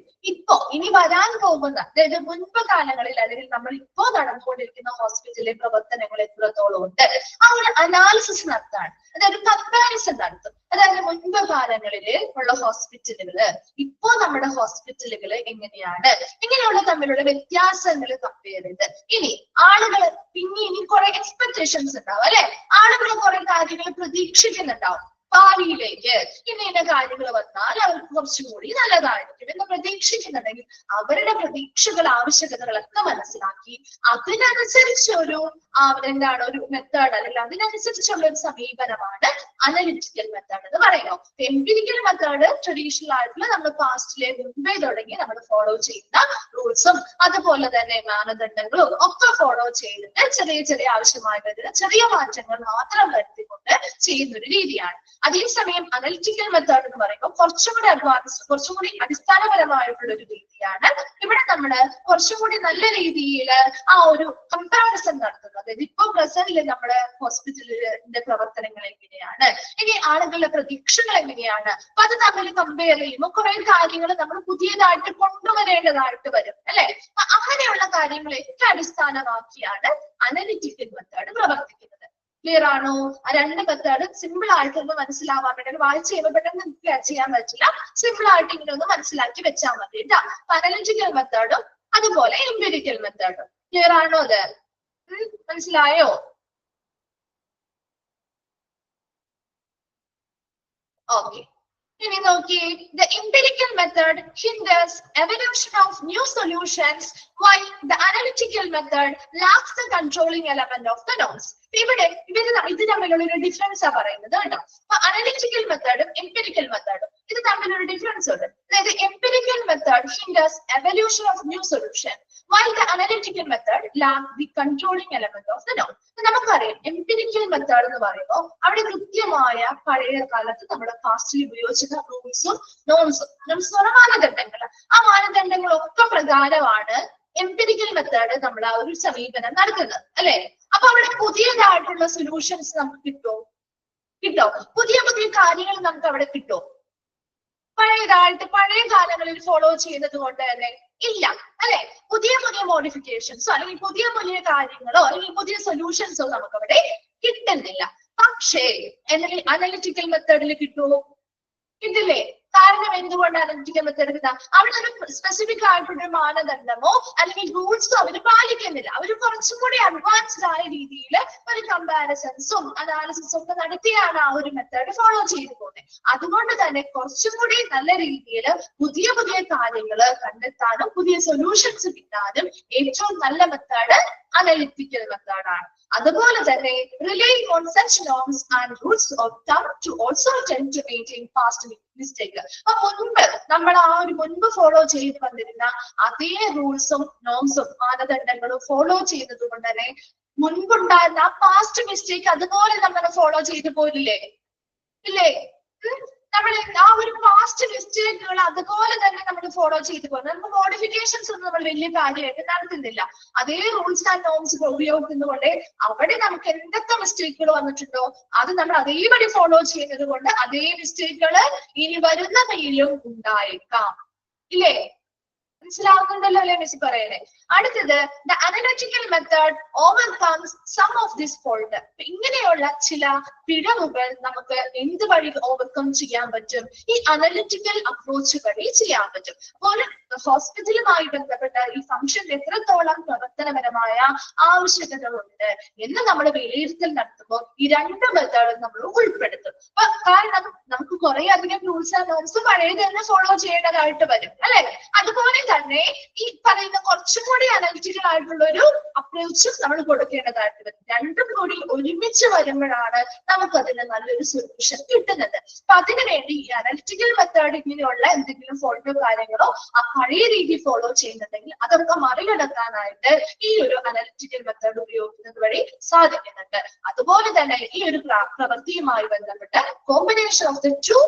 ഇനി വരാൻ പോകുന്ന, അതായത് മുൻപ് കാലങ്ങളിൽ അല്ലെങ്കിൽ നമ്മൾ ഇപ്പോ നടന്നുകൊണ്ടിരിക്കുന്ന ഹോസ്പിറ്റലിലെ പ്രവർത്തനങ്ങൾ എത്രത്തോളം ഉണ്ട് ആ ഒരു അനാലിസിസ് നടത്താണ്. അതായത് കമ്പാരിസൺ നടത്തും. അതായത് മുൻപ് കാലങ്ങളില് ഉള്ള ഹോസ്പിറ്റലുകള് ഇപ്പോ നമ്മുടെ ഹോസ്പിറ്റലുകള് എങ്ങനെയാണ്, ഇങ്ങനെയുള്ള തമ്മിലുള്ള വ്യത്യാസങ്ങൾ കമ്പയർ ചെയ്ത് ഇനി ആളുകൾ ഇനി കുറെ എക്സ്പെക്ടേഷൻസ് ഉണ്ടാവും അല്ലെ, ആളുകൾ കുറെ കാര്യങ്ങൾ പ്രതീക്ഷിക്കുന്നുണ്ടാവും. ഭാവിയിലേക്ക് ഇന്ന കാര്യങ്ങൾ വന്നാൽ അവർക്ക് കുറച്ചും കൂടി നല്ലതായിരിക്കും എന്ന് പ്രതീക്ഷിക്കുന്നുണ്ടെങ്കിൽ അവരുടെ പ്രതീക്ഷകൾ, ആവശ്യകതകളൊക്കെ മനസ്സിലാക്കി അതിനനുസരിച്ച് ഒരു ഒരു മെത്തേഡ് അല്ലെങ്കിൽ അതിനനുസരിച്ചുള്ള ഒരു സമീപനമാണ് അനലിറ്റിക്കൽ മെത്തേഡ് എന്ന് പറയുന്നത്. എംപിരിക്കൽ മെത്തേഡ് ട്രഡീഷണൽ ആയിട്ടുള്ള നമ്മൾ പാസ്റ്റിലെ മുൻപേ തുടങ്ങി നമ്മൾ ഫോളോ ചെയ്യുന്ന റൂൾസും അതുപോലെ തന്നെ മാനദണ്ഡങ്ങളും ഒക്കെ ഫോളോ ചെയ്തിട്ട് ചെറിയ ചെറിയ ആവശ്യമായി വരുന്ന ചെറിയ മാറ്റങ്ങൾ മാത്രം വരുത്തിക്കൊണ്ട് ചെയ്യുന്ന ഒരു രീതിയാണ്. അതേസമയം അനലിറ്റിക്കൽ മെത്തേഡ് എന്ന് പറയുമ്പോൾ കുറച്ചും കൂടി അഡ്വാൻസ്ഡ്, കുറച്ചും കൂടി അടിസ്ഥാനപരമായിട്ടുള്ള ഒരു രീതിയാണ്. ഇവിടെ നമ്മൾ കുറച്ചും കൂടി നല്ല രീതിയിൽ ആ ഒരു കമ്പാരിസൺ നടത്തുന്നത്. അതായത് ഇപ്പൊ പ്രസന്റിൽ നമ്മുടെ ഹോസ്പിറ്റലിന്റെ പ്രവർത്തനങ്ങൾ എങ്ങനെയാണ്, ഇനി ആളുകളുടെ പ്രതീക്ഷകൾ എങ്ങനെയാണ്, അപ്പൊ അത് തമ്മിൽ കമ്പയർ ചെയ്യുമ്പോൾ കുറെ കാര്യങ്ങൾ നമ്മൾ പുതിയതായിട്ട് കൊണ്ടുവരേണ്ടതായിട്ട് വരും അല്ലെ. അങ്ങനെയുള്ള കാര്യങ്ങളെയൊക്കെ അടിസ്ഥാനമാക്കിയാണ് അനലിറ്റിക്കൽ മെത്തേഡ് പ്രവർത്തിക്കുന്നത്. ക്ലിയർ ആണോ? ആ രണ്ട് മെത്തേഡ് സിമ്പിൾ ആയിട്ട് ഒന്ന് മനസ്സിലാവാൻ വേണ്ടി, വായിച്ച് ചെയ്യുമ്പോൾ പെട്ടെന്ന് ചെയ്യാൻ പറ്റില്ല, സിമ്പിൾ ആയിട്ട് ഇങ്ങനെ ഒന്ന് മനസ്സിലാക്കി വെച്ചാൽ മതി കേട്ടോ. അനലിറ്റിക്കൽ മെത്തേഡും അതുപോലെ എംപിരിക്കൽ മെത്തേഡും. ക്ലിയർ ആണോ? അത് മനസ്സിലായോ? ഓക്കെ, ഇനി നോക്കിയേ. The empirical method hinders evolution of new solutions while the analytical method lacks the controlling element of the norms. ഇവിടെ ഇത് തമ്മിലുള്ള ഒരു ഡിഫറൻസ് ആ പറയുന്നത് കേട്ടോ. അപ്പൊ അനലിറ്റിക്കൽ മെത്തേഡും എംപിരിക്കൽ മെത്തേഡും ഇത് തമ്മിലൊരു ഡിഫറൻസ് ഉണ്ട്. അതായത് empirical method hinders evolution of new solution while the analytical method lacks the controlling element of the norm. നമുക്കറിയാം എംപിരിക്കൽ മെത്തേഡ് എന്ന് പറയുമ്പോൾ അവിടെ കൃത്യമായ പഴയ കാലത്ത് നമ്മുടെ പാസ്റ്റിൽ ഉപയോഗിച്ചിരുന്ന റൂൾസും നോംസും മാനദണ്ഡങ്ങൾ, ആ മാനദണ്ഡങ്ങളൊക്കെ പ്രകാരമാണ് എംപിരിക്കൽ മെത്തേഡ് നമ്മൾ ആ ഒരു സമീപനം നടത്തുന്നത് അല്ലെ. അപ്പൊ അവിടെ പുതിയതായിട്ടുള്ള സൊല്യൂഷൻസ് നമുക്ക് കിട്ടോ? പുതിയ പുതിയ കാര്യങ്ങൾ നമുക്ക് അവിടെ കിട്ടോ? പഴയ കാലങ്ങളിൽ ഫോളോ ചെയ്യുന്നത് കൊണ്ട് തന്നെ ഇല്ല അല്ലെ. പുതിയ മോഡിഫിക്കേഷൻസോ അല്ലെങ്കിൽ പുതിയ കാര്യങ്ങളോ അല്ലെങ്കിൽ പുതിയ സൊല്യൂഷൻസോ നമുക്ക് അവിടെ കിട്ടുന്നില്ല. പക്ഷേ അനലിറ്റിക്കൽ മെത്തേഡിൽ കിട്ടുമോ? കിട്ടില്ലേ? കാരണം എന്തുകൊണ്ട് അനലിറ്റിക്കൽ മെത്തേഡ് കിട്ടാം? അവിടെ ഒരു സ്പെസിഫിക് ആയിട്ടുള്ള മാനദണ്ഡമോ അല്ലെങ്കിൽ റൂൾസോ അവർ പാലിക്കുന്നില്ല. അവർ കുറച്ചും കൂടി അഡ്വാൻസ്ഡ് ആയ രീതിയിൽ ഒരു കമ്പാരിസൺസും അനാലിസിസും ഒക്കെ നടത്തിയാണ് ആ ഒരു മെത്തേഡ് ഫോളോ ചെയ്തു പോകുന്നത്. അതുകൊണ്ട് തന്നെ കുറച്ചും കൂടി നല്ല രീതിയിൽ പുതിയ കാര്യങ്ങൾ കണ്ടെത്താനും പുതിയ സൊല്യൂഷൻസ് കിട്ടാനും ഏറ്റവും നല്ല മെത്തേഡ് അനലിറ്റിക്കൽ മെത്തേഡാണ്. അതുപോലെ തന്നെ relying on such norms and rules of thumb to also tend to maintain past mistake. അപ്പൊ നമ്മൾ ആ ഒരു മുൻപ് ഫോളോ ചെയ്ത് വന്നിരുന്ന അതേ റൂൾസും നോംസും മാനദണ്ഡങ്ങളും ഫോളോ ചെയ്യുന്നത് കൊണ്ട് തന്നെ മുൻപുണ്ടായിരുന്ന ആ പാസ്റ്റ് മിസ്റ്റേക്ക് അതുപോലെ നമ്മൾ ഫോളോ ചെയ്തു പോലില്ലേ? ഇല്ലേ? നമ്മൾ ആ ഒരു പാസ്റ്റ് മിസ്റ്റേക്കുകൾ അതുപോലെ തന്നെ നമ്മൾ ഫോളോ ചെയ്തു പോകുന്നത്. നമുക്ക് മോഡിഫിക്കേഷൻസ് ഒന്നും നമ്മൾ വലിയ കാര്യമായിട്ട് നടത്തുന്നില്ല. അതേ റൂൾസ് ആൻഡ് നോംസ് ഉപയോഗിക്കുന്നതുകൊണ്ട് അവിടെ നമുക്ക് എന്തൊക്കെ മിസ്റ്റേക്കുകൾ വന്നിട്ടുണ്ടോ അത് നമ്മൾ അതേപടി ഫോളോ ചെയ്യുന്നത് കൊണ്ട് അതേ മിസ്റ്റേക്കുകൾ ഇനി വരുന്ന മെയിലും ഉണ്ടായേക്കാം. ഇല്ലേ? മനസ്സിലാവുന്നുണ്ടല്ലോ അല്ലെ മിസ് പറയണേ? അടുത്തത് the analytical method overcomes some of this fault. ഇങ്ങനെയുള്ള ചില പിഴവുകൾ നമുക്ക് എന്ത് വഴി ഓവർകം ചെയ്യാൻ പറ്റും? ഈ അനലിറ്റിക്കൽ അപ്രോച്ച് വഴി ചെയ്യാൻ പറ്റും. അപ്പോൾ ഹോസ്പിറ്റലുമായി ബന്ധപ്പെട്ട ഈ ഫംഗ്ഷൻ എത്രത്തോളം പ്രവർത്തനപരമായ ആവശ്യകതകളുണ്ട് എന്ന് നമ്മൾ വിലയിരുത്തൽ നടത്തുമ്പോൾ ഈ രണ്ട് മെത്തേഡും നമ്മൾ ഉൾപ്പെടുത്തും. കാരണം നമുക്ക് കുറെ അധികം റൂൾസ് ആൻഡ് നോംസ് പഴയത് തന്നെ ഫോളോ ചെയ്യേണ്ടതായിട്ട് വരും അല്ലെ. അതുപോലെ തന്നെ ഈ പറയുന്ന കുറച്ചും കൂടി അനലിറ്റിക്കൽ ആയിട്ടുള്ള ഒരു അപ്രോച്ചും നമ്മൾ കൊടുക്കേണ്ടതായിട്ട് വരും. രണ്ടും കൂടി ഒരുമിച്ച് വരുമ്പോഴാണ് നമുക്ക് അതിന് നല്ലൊരു സൊല്യൂഷൻ കിട്ടുന്നത്. അപ്പൊ അതിനുവേണ്ടി ഈ അനലിറ്റിക്കൽ മെത്തേഡ് ഇങ്ങനെയുള്ള എന്തെങ്കിലും ഫോൾട്ടോ കാര്യങ്ങളോ ആ പഴയ രീതി ഫോളോ ചെയ്യുന്നുണ്ടെങ്കിൽ അതൊക്കെ മറികടക്കാനായിട്ട് ഈ ഒരു അനലിറ്റിക്കൽ മെത്തേഡ് ഉപയോഗിക്കുന്നത് വഴി സാധിക്കുന്നുണ്ട്. അതുപോലെ തന്നെ ഈ ഒരു പ്രവൃത്തിയുമായി ബന്ധപ്പെട്ട് combination of the two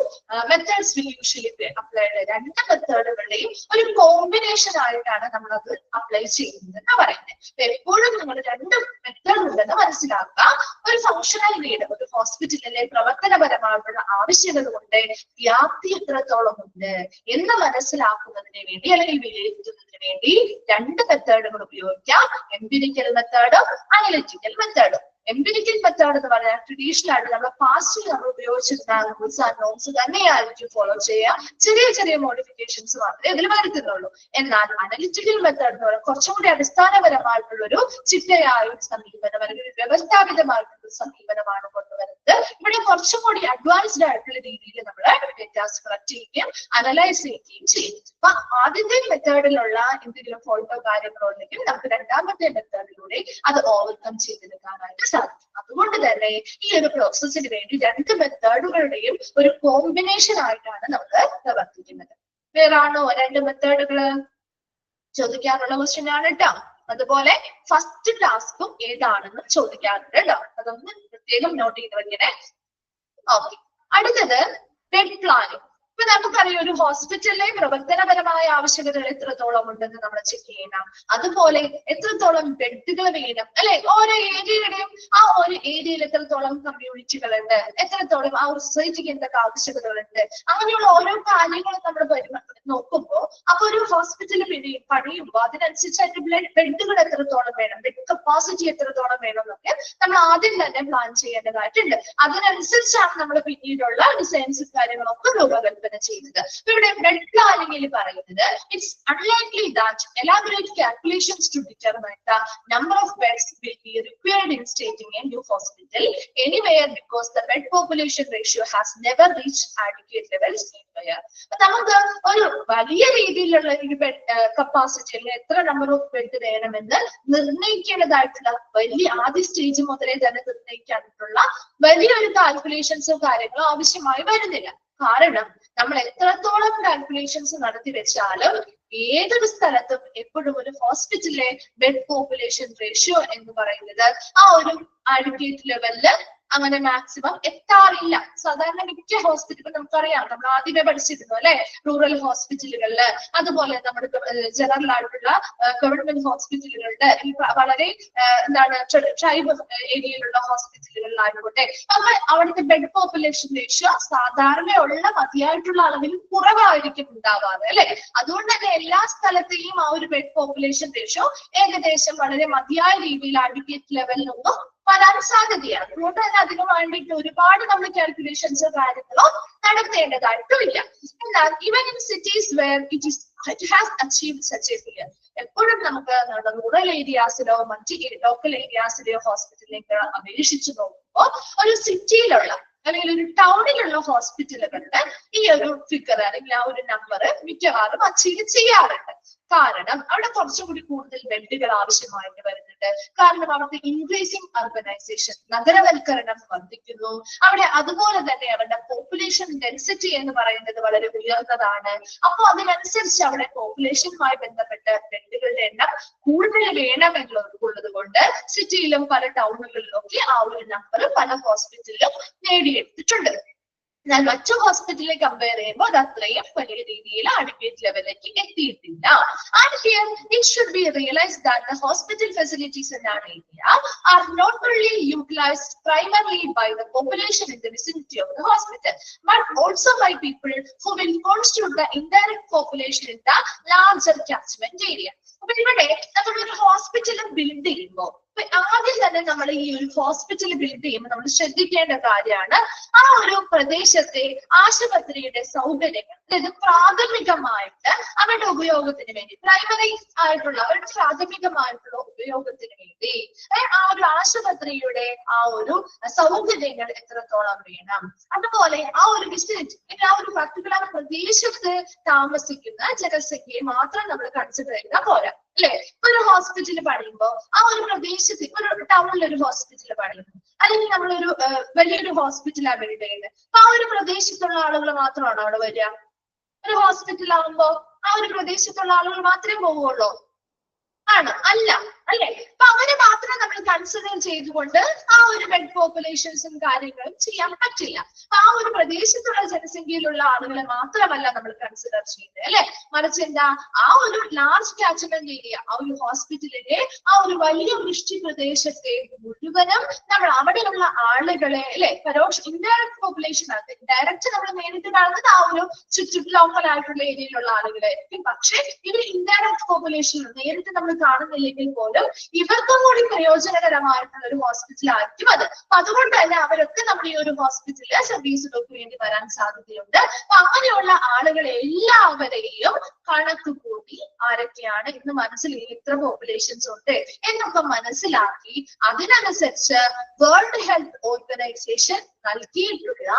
methods will usually applied. രണ്ട് മെത്തേഡുകളുടെയും ഒരു കോമ്പിനേഷൻ ആയിട്ടാണ് നമ്മൾ അത് അപ്ലൈ ചെയ്യുന്നത് എന്ന് പറയുന്നത്. എപ്പോഴും നിങ്ങൾ രണ്ട് മെത്തേഡ് ഉണ്ടെന്ന് മനസ്സിലാക്കുക. ഒരു ഫങ്ഷണൽ നീഡ്, ഒരു ഹോസ്പിറ്റലിലെ പ്രവർത്തനപരമായിട്ടുള്ള ആവശ്യകത കൊണ്ട് വ്യാപ്തി എത്രത്തോളം ഉണ്ട് എന്ന് മനസ്സിലാക്കുന്നതിന് വേണ്ടി അല്ലെങ്കിൽ വിലയിരുത്തുന്നതിന് വേണ്ടി രണ്ട് മെത്തേഡുകൾ ഉപയോഗിക്കാം. എംപിരിക്കൽ മെത്തേഡും അനലിറ്റിക്കൽ മെത്തേഡും. എംപിരിക്കൽ മെത്തേഡ് എന്ന് പറഞ്ഞാൽ ട്രഡീഷണൽ ആയിട്ട് നമ്മുടെ പാസ്റ്റിൽ നമ്മൾ ഉപയോഗിച്ചിരുന്ന റൂൾസ് ആൻഡ് നോംസ് തന്നെയായിരിക്കും ഫോളോ ചെയ്യുക. ചെറിയ മോഡിഫിക്കേഷൻസ് മാത്രമേ ഇതിൽ വരുത്തുന്നുള്ളൂ. എന്നാൽ അനലിറ്റിക്കൽ മെത്തേഡ് എന്ന് പറയുന്നത് കുറച്ചും കൂടി അടിസ്ഥാനപരമായിട്ടുള്ള ഒരു ചിട്ടയായ ഒരു സമീപനം അല്ലെങ്കിൽ വ്യവസ്ഥാപിതമായിട്ടുള്ള സമീപനമാണ് കൊണ്ടുവരുന്നത്. ഇവിടെ കുറച്ചും കൂടി അഡ്വാൻസ്ഡ് ആയിട്ടുള്ള രീതിയിൽ നമ്മൾ ഡേറ്റാസ് കളക്ട് ചെയ്യുകയും അനലൈസ് ചെയ്യുകയും ചെയ്യും. അപ്പൊ ആദ്യത്തെ മെത്തേഡിലുള്ള എന്തെങ്കിലും ഫോൾട്ടോ കാര്യങ്ങളോ ഉണ്ടെങ്കിൽ നമുക്ക് രണ്ടാമത്തെ മെത്തേഡിലൂടെ അത് ഓവർകം ചെയ്തെടുക്കാനായിട്ട് സാധിക്കും. അതുകൊണ്ട് തന്നെ ഈ ഒരു പ്രോസസ്സിന് വേണ്ടി രണ്ട് മെത്തേഡുകളുടെയും ഒരു കോമ്പിനേഷൻ ആയിട്ടാണ് നമ്മൾ പ്രവർത്തിക്കുന്നത്. വേറാണോ രണ്ട് മെത്തേഡുകള്? ചോദിക്കാനുള്ള ക്വസ്റ്റ്യൻ ആണ് കേട്ടോ. അതുപോലെ ഫസ്റ്റ് ടാസ്കും ഏതാണെന്ന് ചോദിക്കാറുണ്ട് കേട്ടോ. അതൊന്ന് പ്രത്യേകം നോട്ട് ചെയ്ത് വെക്കണേ. ഓക്കെ, അടുത്തത് ബെഡ് പ്ലാനിങ്. ഇപ്പൊ നമുക്കറിയാം ഒരു ഹോസ്പിറ്റലിലെ പ്രവർത്തനപരമായ ആവശ്യകതകൾ എത്രത്തോളം ഉണ്ടെന്ന് നമ്മൾ ചെക്ക് ചെയ്യണം. അതുപോലെ എത്രത്തോളം ബെഡുകൾ വേണം അല്ലെ, ഓരോ ഏരിയയുടെയും ആ ഒരു ഏരിയയിൽ എത്രത്തോളം കമ്മ്യൂണിറ്റികൾ ഉണ്ട്, എത്രത്തോളം ആ ഒരു സൊസൈറ്റിക്ക് എന്തൊക്കെ ആവശ്യകതകളുണ്ട്, അങ്ങനെയുള്ള ഓരോ കാര്യങ്ങളും നമ്മൾ നോക്കുമ്പോൾ അപ്പൊ ഒരു ഹോസ്പിറ്റൽ പണിയുമ്പോൾ അതിനനുസരിച്ച് അതിന്റെ ബെഡുകൾ എത്രത്തോളം വേണം, ബെഡ് കപ്പാസിറ്റി എത്രത്തോളം വേണം എന്നൊക്കെ നമ്മൾ ആദ്യം തന്നെ പ്ലാൻ ചെയ്യേണ്ടതായിട്ടുണ്ട്. അതിനനുസരിച്ചാണ് നമ്മൾ പിന്നീടുള്ള ഡിസൈൻസും കാര്യങ്ങളൊക്കെ രൂപകൽപ്പന ചെയ്യുന്നത്. ഇവിടെ ബെഡ് പ്ലാനിങ്ങിൽ പറയുന്നത് it's unlikely that elaborate calculations to determine the number of beds will be required in stating a new hospital anywhere because the bed population ratio has never reached adequate levels anywhere. നമുക്ക് ഒരു വലിയ രീതിയിലുള്ള ഒരു bed capacity അല്ലെങ്കിൽ എത്ര number of bed വേണമെന്ന് നിർണ്ണയിക്കേണ്ടതായിട്ടുള്ള വലിയ ആദ്യ സ്റ്റേജ് മുതലേ തന്നെ നിർണ്ണയിക്കാനുള്ള വലിയൊരു കാൽക്കുലേഷൻസോ കാര്യങ്ങളോ ആവശ്യമായി വരുന്നില്ല. കാരണം നമ്മൾ എത്രത്തോളം കാൽക്കുലേഷൻസ് നടത്തി വെച്ചാലും ഏതൊരു സ്ഥലത്തും എപ്പോഴും ഒരു ഹോസ്പിറ്റലിലെ ബെഡ് പോപ്പുലേഷൻ റേഷ്യോ എന്ന് പറയുന്നത് ആ ഒരു ആഡിക്വേറ്റ് ലെവലില് അങ്ങനെ മാക്സിമം എത്താറില്ല. സാധാരണ മിക്ക ഹോസ്പിറ്റലുകൾ നമുക്കറിയാം, നമ്മൾ ആദ്യമേ പഠിച്ചിരുന്നു അല്ലെ, റൂറൽ ഹോസ്പിറ്റലുകളില് അതുപോലെ നമ്മുടെ ജനറൽ ആയിട്ടുള്ള ഗവൺമെന്റ് ഹോസ്പിറ്റലുകളുടെ വളരെ എന്താണ് ട്രൈബ് ഏരിയയിലുള്ള ഹോസ്പിറ്റലുകളിലായിക്കോട്ടെ അപ്പൊ അവിടുത്തെ ബെഡ് പോപ്പുലേഷൻ റേഷ്യോ സാധാരണയുള്ള മതിയായിട്ടുള്ള അളവിൽ കുറവായിരിക്കും ഉണ്ടാവാറ് അല്ലെ. അതുകൊണ്ട് തന്നെ എല്ലാ സ്ഥലത്തെയും ആ ഒരു ബെഡ് പോപ്പുലേഷൻ റേഷ്യോ ഏകദേശം വളരെ മതിയായ രീതിയിൽ ആഡിക്വേറ്റ് ലെവലിലൊന്നും വരാൻ സാധ്യതയാണ്. അതുകൊണ്ട് തന്നെ അതിന് വേണ്ടിയിട്ട് ഒരുപാട് നമ്മൾ കാൽക്കുലേഷൻസോ കാര്യങ്ങളോ നടത്തേണ്ടതായിട്ടുമില്ല. എന്നാൽ even in cities where it has achieved such a figure, എപ്പോഴും നമുക്ക് റൂറൽ ഏരിയാസിലോ മറ്റ് ലോക്കൽ ഏരിയാസിലെയോ ഹോസ്പിറ്റലിലേക്ക് അപേക്ഷിച്ച് നോക്കുമ്പോൾ ഒരു സിറ്റിയിലുള്ള അല്ലെങ്കിൽ ഒരു ടൗണിലുള്ള ഹോസ്പിറ്റലുകളുടെ ഈ ഒരു ഫിഗർ അല്ലെങ്കിൽ ആ ഒരു നമ്പർ മിക്കവാറും അച്ചീവ് ചെയ്യാറുണ്ട്. കാരണം അവിടെ കുറച്ചുകൂടി കൂടുതൽ ബെഡുകൾ ആവശ്യമായിട്ട് വരുന്നുണ്ട്. കാരണം അവിടുത്തെ ഇൻക്രീസിംഗ് അർബനൈസേഷൻ, നഗരവൽക്കരണം വർദ്ധിക്കുന്നു. അവിടെ അതുപോലെ തന്നെ അവരുടെ പോപ്പുലേഷൻ ഡെൻസിറ്റി എന്ന് പറയുന്നത് വളരെ ഉയർന്നതാണ്. അപ്പൊ അതിനനുസരിച്ച് അവിടെ പോപ്പുലേഷനുമായി ബന്ധപ്പെട്ട് ബെഡുകളുടെ എണ്ണം കൂടുതൽ വേണമെന്നുള്ളത് കൊണ്ട് സിറ്റിയിലും പല ടൗണുകളിലും ഒക്കെ ആ ഒരു നമ്പർ പല ഹോസ്പിറ്റലിലും നേടിയെടുത്തിട്ടുണ്ട്. എന്നാൽ മറ്റു ഹോസ്പിറ്റലിനെ കമ്പയർ ചെയ്യുമ്പോൾ അത് അത്രയും വലിയ രീതിയിൽ adequate ലെവലിലേക്ക് എത്തിയിട്ടില്ല. And here it should be realized that the hospital facilities in our area are not only utilized primarily by the population in the vicinity of the hospital, but also by people who will constitute the indirect population in the larger catchment area. അപ്പൊ ഇവിടെ നമ്മളൊരു hospital build ചെയ്യുമ്പോൾ ആദ്യം തന്നെ നമ്മൾ ഈ ഒരു hospital build ചെയ്യുമ്പോൾ നമ്മൾ ശ്രദ്ധിക്കേണ്ട കാര്യമാണ് ആ ഒരു പ്രദേശത്തെ ആശുപത്രിയുടെ സൗകര്യങ്ങൾ. അതായത് പ്രാഥമികമായിട്ട് അവരുടെ ഉപയോഗത്തിന് വേണ്ടി, പ്രൈമറി ആയിട്ടുള്ള അവരുടെ പ്രാഥമികമായിട്ടുള്ള ഉപയോഗത്തിന് വേണ്ടി ആ ഒരു ആശുപത്രിയുടെ ആ ഒരു സൗകര്യങ്ങൾ എത്രത്തോളം വേണം. അതുപോലെ ആ ഒരു വിസിറ്റ് ആ ഒരു പർട്ടിക്കുലർ പ്രദേശത്ത് താമസിക്കുന്ന ജനസംഖ്യയെ മാത്രം നമ്മൾ കൺസിഡർ ചെയ്താൽ പോരാ അല്ലെ. ഒരു ഹോസ്പിറ്റൽ പണിയുമ്പോൾ ആ ഒരു പ്രദേശത്ത് ഒരു ടൗണിൽ ഒരു ഹോസ്പിറ്റൽ പണിയുന്നു, അല്ലെങ്കിൽ നമ്മളൊരു വലിയൊരു ഹോസ്പിറ്റലാണ് ബിൽഡ് ചെയ്യുന്നത്. അപ്പൊ ആ ഒരു പ്രദേശത്തുള്ള ആളുകൾ മാത്രമാണോ അവിടെ വരിക? ഒരു ഹോസ്പിറ്റൽ ആകുമ്പോ ആ ഒരു പ്രദേശത്തുള്ള ആളുകൾ മാത്രമേ പോവുള്ളൂ ആണ്? അല്ല അല്ലെ. അപ്പൊ അവരെ മാത്രം നമ്മൾ കൺസിഡർ ചെയ്തുകൊണ്ട് ആ ഒരു ബെഡ് പോപ്പുലേഷൻസും കാര്യങ്ങളും ചെയ്യാൻ പറ്റില്ല. അപ്പൊ ആ ഒരു പ്രദേശത്തുള്ള ജനസംഖ്യയിലുള്ള ആളുകളെ മാത്രമല്ല നമ്മൾ കൺസിഡർ ചെയ്യുന്നത് അല്ലെ, മറിച്ച് എന്താ ആ ഒരു ലാർജ് കാച്ച്മെന്റ് ഏരിയ, ആ ഒരു ഹോസ്പിറ്റലിലെ ആ ഒരു വലിയ വൃഷ്ടി പ്രദേശത്തെ മുഴുവനും നമ്മൾ അവിടെയുള്ള ആളുകളെ അല്ലെ, പരോക്ഷ ഇൻഡയറക്ട് പോപ്പുലേഷൻ ആണ്. ഡയറക്റ്റ് നമ്മൾ നേരിട്ട് കാണുന്നത് ആ ഒരു ലോക്കൽ ആയിട്ടുള്ള ഏരിയയിലുള്ള ആളുകളായിരിക്കും. പക്ഷെ ഇവർ ഇൻഡയറക്ട് പോപ്പുലേഷൻ നേരിട്ട് നമ്മൾ കാണുന്നില്ലെങ്കിൽ പോലും ഇവർക്കും കൂടി പ്രയോജനകരമായിട്ടുള്ള ഒരു ഹോസ്പിറ്റൽ ആയിരിക്കും അത്. അപ്പൊ അതുകൊണ്ട് തന്നെ അവരൊക്കെ നമ്മുടെ ഈ ഒരു ഹോസ്പിറ്റലിലെ സർവീസുകൾക്ക് വേണ്ടി വരാൻ സാധ്യതയുണ്ട്. അപ്പൊ അങ്ങനെയുള്ള ആളുകളെ എല്ലാവരെയും കണക്ക് കൂട്ടി ആരൊക്കെയാണ് ഇന്ന് മനസ്സിൽ ഇത്ര പോപ്പുലേഷൻസ് ഉണ്ട് എന്നൊക്കെ മനസ്സിലാക്കി അതിനനുസരിച്ച് വേൾഡ് ഹെൽത്ത് ഓർഗനൈസേഷൻ നൽകിയിട്ടുള്ള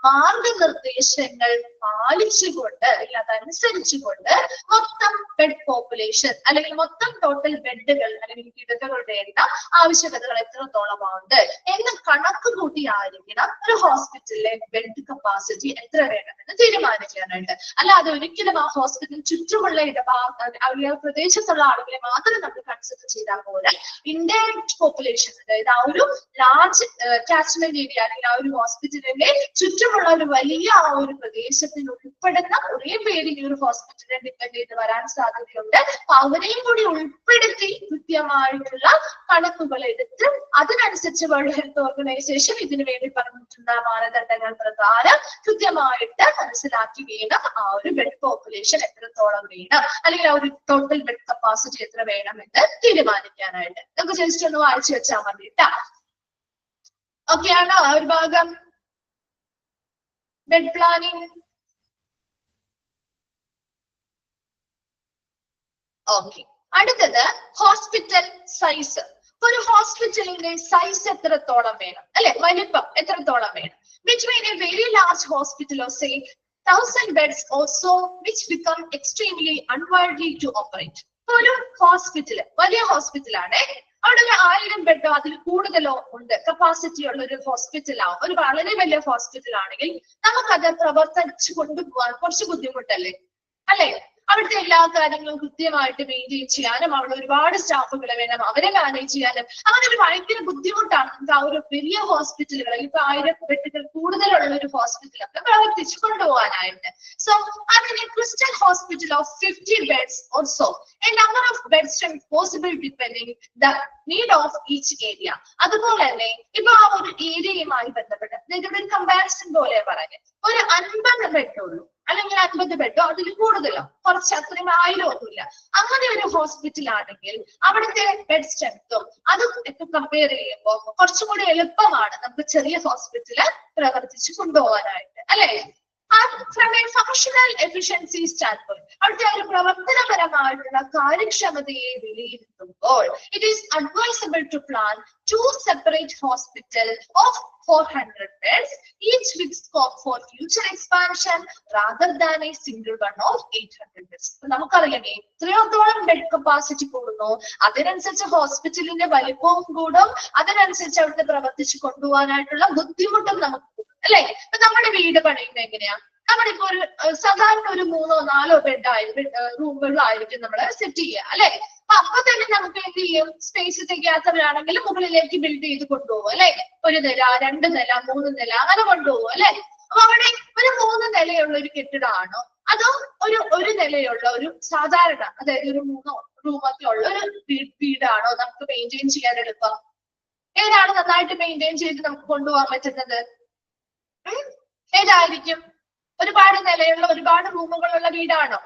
മാർഗനിർദ്ദേശങ്ങൾ പാലിച്ചുകൊണ്ട് അല്ലെങ്കിൽ അതനുസരിച്ചുകൊണ്ട് മൊത്തം ബെഡ് പോപ്പുലേഷൻ അല്ലെങ്കിൽ മൊത്തം ടോട്ടൽ ബെഡുകൾ അല്ലെങ്കിൽ കിടക്കകളുടെ എണ്ണം ആവശ്യം ആവശ്യകതകൾ എത്രത്തോളമുണ്ട് എന്ന് കണക്ക് കൂട്ടിയായിരിക്കണം ഒരു ഹോസ്പിറ്റലിലെ ബെഡ് കപ്പാസിറ്റി എത്ര വേണമെന്ന് തീരുമാനിക്കാനായിട്ട്. അല്ലാതെ ഒരിക്കലും ആ ഹോസ്പിറ്റൽ ചുറ്റുമുള്ള പ്രദേശത്തുള്ള ആളുകളെ മാത്രം നമ്മൾ കൺസിഡർ ചെയ്താൽ പോലെ ഇൻഡയറക്റ്റ് പോപ്പുലേഷൻ, അതായത് ആ ഒരു ലാർജ് കാച്ച്മെന്റ് ഏരിയ അല്ലെങ്കിൽ ആ ഒരു ഹോസ്പിറ്റലിന്റെ ചുറ്റുമുള്ള ഒരു വലിയ ആ ഒരു പ്രദേശത്തിൽ ഉൾപ്പെടുന്ന കുറേ പേര് ഈ ഒരു ഹോസ്പിറ്റലിനെ ഡിപ്പെൻഡ് ചെയ്ത് വരാൻ സാധ്യതയുണ്ട്. അപ്പൊ അവരെയും കൂടി ഉൾപ്പെടുത്തി കൃത്യമായിട്ടുള്ള കണക്കുകൾ എടുത്ത് അതിനനുസരിച്ച് വേൾഡ് ഹെൽത്ത് ഓർഗനൈസേഷൻ ഇതിനു വേണ്ടി പറഞ്ഞിട്ടുള്ള മാനദണ്ഡങ്ങൾ പ്രകാരം കൃത്യമായിട്ട് മനസ്സിലാക്കി വേണം ആ ഒരു ബെഡ് പോപ്പുലേഷൻ എത്രത്തോളം വേണം, അല്ലെങ്കിൽ ആ ഒരു ടോട്ടൽ ബെഡ് കപ്പാസിറ്റി എത്ര വേണം എന്ന് തീരുമാനിക്കാനായിട്ട്. നമുക്ക് ജസ്റ്റ് ഒന്ന് വായിച്ചു വെച്ചാൽ മതി കേട്ടാ. ഓക്കെ ആണോ ആ ഒരു ഭാഗം? Bed planning okay. അടുത്തത് ഹോസ്പിറ്റൽ സൈസ്. ഒരു ഹോസ്പിറ്റലിന്റെ സൈസ് എത്രത്തോളം വേണം, അല്ലെ, വലിപ്പം എത്രത്തോളം വേണം? Between A very large hospital or say 1000 beds also which become extremely unwieldy to operate. ഒരു ഹോസ്പിറ്റൽ വലിയ ഹോസ്പിറ്റലാണ്, അവിടെ ഒരു 1000 ബെഡോ അതിൽ കൂടുതലോ ഉണ്ട് കപ്പാസിറ്റി ഉള്ള ഒരു ഹോസ്പിറ്റലാവും, ഒരു വളരെ വലിയ ഹോസ്പിറ്റൽ ആണെങ്കിൽ നമുക്കത് പ്രവർത്തിച്ചു കൊണ്ടുപോകാൻ കുറച്ച് ബുദ്ധിമുട്ടല്ലേ, അല്ലെ? അവിടുത്തെ എല്ലാ കാര്യങ്ങളും കൃത്യമായിട്ട് മെയിൻറ്റെയിൻ ചെയ്യാനും അവിടെ ഒരുപാട് സ്റ്റാഫുകൾ വേണം, അവരെ മാനേജ് ചെയ്യാനും അങ്ങനെ ഒരു ഭയങ്കര ബുദ്ധിമുട്ടാണ് നമുക്ക് ആ ഒരു വലിയ ഹോസ്പിറ്റലുകൾ, ഇപ്പൊ 1000 ബെഡുകൾ കൂടുതലുള്ള ഒരു ഹോസ്പിറ്റലൊക്കെ പ്രവർത്തിച്ചു കൊണ്ടുപോകാനായിട്ട്. സോ അതിന് crystal hospital of 50 beds also a number of beds strength possible depending the need of each area. അതുപോലെ തന്നെ ഇപ്പൊ ആ ഒരു ഏരിയയുമായി ബന്ധപ്പെട്ട് ഒരു കമ്പാരിസൺ പോലെ പറഞ്ഞ് ഒരു 50 ബെഡുള്ളൂ അല്ലെങ്കിൽ 50 ബെഡോ അതിൽ കൂടുതലോ, കുറച്ച് അത്രയും 1000 ഒന്നുമില്ല, അങ്ങനെ ഒരു ഹോസ്പിറ്റൽ ആണെങ്കിൽ അവിടുത്തെ ബെഡ് സ്ട്രെങ്ത്തും അതും ഒക്കെ കമ്പയർ ചെയ്യുമ്പോൾ കുറച്ചും കൂടി എളുപ്പമാണ് നമുക്ക് ചെറിയ ഹോസ്പിറ്റല് പ്രവർത്തിച്ചു കൊണ്ടുപോകാനായിട്ട്, അല്ലെ? From a functional efficiency standpoint, അവിടുത്തെ ഒരു പ്രവർത്തനപരമായിട്ടുള്ള കാര്യക്ഷമതയെ വിലയിരുത്തുമ്പോൾ it is advisable to plan 2 separate hospitals of 400 beds, each with scope for future expansion rather than a single one of 800 beds. നമുക്കറിയാം എത്രയോളം ബെഡ് കപ്പാസിറ്റി കൂടുന്നു അതിനനുസരിച്ച് ഹോസ്പിറ്റലിന്റെ വലിപ്പവും കൂടും, അതിനനുസരിച്ച് അവിടുത്തെ പ്രവർത്തിച്ചു കൊണ്ടുപോകാനായിട്ടുള്ള ബുദ്ധിമുട്ടും നമുക്ക് കൂടും, അല്ലെ? ഇപ്പൊ നമ്മുടെ വീട് പണിയുന്നത് എങ്ങനെയാ? നമ്മളിപ്പോ ഒരു സാധാരണ ഒരു 3 or 4 റൂമുകളായിരിക്കും നമ്മൾ സെറ്റ് ചെയ്യുക, അല്ലെ? അപ്പൊ തന്നെ നമുക്ക് എന്ത് ചെയ്യും, സ്പേസ് തികയാത്തവരാണെങ്കിൽ മുകളിലേക്ക് ബിൽഡ് ചെയ്ത് കൊണ്ടുപോകും, അല്ലെ? 1 നില 2 നില 3 നില അങ്ങനെ കൊണ്ടുപോകും, അല്ലെ? അപ്പൊ അവിടെ ഒരു 3 നിലയുള്ള ഒരു കെട്ടിടമാണോ അതോ ഒരു നിലയുള്ള ഒരു സാധാരണ, അതായത് ഒരു 3 റൂമൊക്കെ ഉള്ള ഒരു വീടാണോ നമുക്ക് മെയിൻറ്റെയിൻ ചെയ്യാൻ എളുപ്പം? ഏതാണ് നന്നായിട്ട് മെയിൻറ്റെയിൻ ചെയ്ത് നമുക്ക് കൊണ്ടുപോകാൻ പറ്റുന്നത്? ഏതായിരിക്കും? ഒരുപാട് നിലയുള്ള ഒരുപാട് റൂമുകളുള്ള വീടാണോ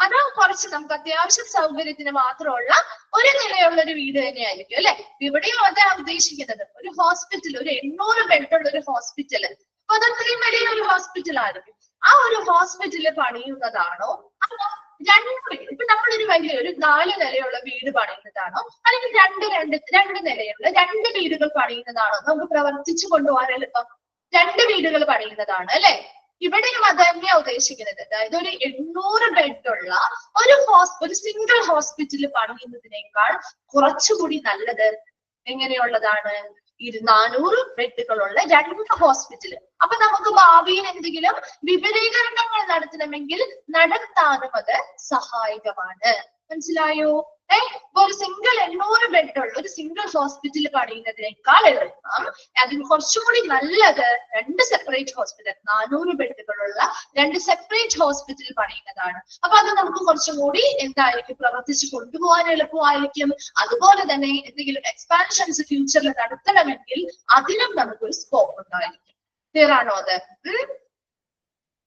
അതോ കുറച്ച് നമുക്ക് അത്യാവശ്യം സൗകര്യത്തിന് മാത്രമുള്ള ഒരു നിലയുള്ള ഒരു വീട് തന്നെയായിരിക്കും, അല്ലെ? ഇവിടെയും അതാണ് ഉദ്ദേശിക്കുന്നത്. ഒരു ഹോസ്പിറ്റൽ, ഒരു 800 ബെഡുള്ള ഒരു ഹോസ്പിറ്റല്, അപ്പൊ അത് അത്രയും വലിയ ഒരു ഹോസ്പിറ്റൽ ആയിരിക്കും. ആ ഒരു ഹോസ്പിറ്റല് പണിയുന്നതാണോ അതോ 2 വീട്, ഇപ്പൊ നമ്മളൊരു വലിയ ഒരു 4 നിലയുള്ള വീട് പണിയുന്നതാണോ അല്ലെങ്കിൽ 2 നിലയുള്ള 2 വീടുകൾ പണിയുന്നതാണോ നമുക്ക് പ്രവർത്തിച്ചു കൊണ്ടുപോകാൻ എളുപ്പം? 2 വീടുകൾ പണിയുന്നതാണ്, അല്ലെ? ഇവിടെയും അത് തന്നെയാ ഉദ്ദേശിക്കുന്നത്. അതായത് ഒരു 800 ബെഡുള്ള ഒരു സിംഗിൾ ഹോസ്പിറ്റൽ പണിയുന്നതിനേക്കാൾ കുറച്ചുകൂടി നല്ലത് എങ്ങനെയുള്ളതാണ്? 400 ബെഡുകളുള്ള 2 ഹോസ്പിറ്റല്. അപ്പൊ നമുക്ക് ഭാവിയിൽ എന്തെങ്കിലും വിപുലീകരണങ്ങൾ നടത്തണമെങ്കിൽ നടത്താനും അത് സഹായകമാണ്. മനസ്സിലായോ? ഒരു സിംഗിൾ 800 ബെഡുള്ള ഒരു സിംഗിൾ ഹോസ്പിറ്റൽ പണിയുന്നതിനേക്കാൾ എളുപ്പം അതിന് കുറച്ചുകൂടി നല്ലത് 2 സെപ്പറേറ്റ് ഹോസ്പിറ്റൽ, 400 ബെഡുകളുള്ള 2 സെപ്പറേറ്റ് ഹോസ്പിറ്റൽ പണിയുന്നതാണ്. അപ്പൊ അത് നമുക്ക് കുറച്ചും കൂടി എന്തായിരിക്കും, പ്രവർത്തിച്ചു കൊണ്ടുപോകാൻ എളുപ്പമായിരിക്കും. അതുപോലെ തന്നെ എന്തെങ്കിലും എക്സ്പാൻഷൻസ് ഫ്യൂച്ചറിൽ നടത്തണമെങ്കിൽ അതിനും നമുക്കൊരു സ്കോപ്പ് ഉണ്ടായിരിക്കും. ക്ലിയർ ആണോ അത്?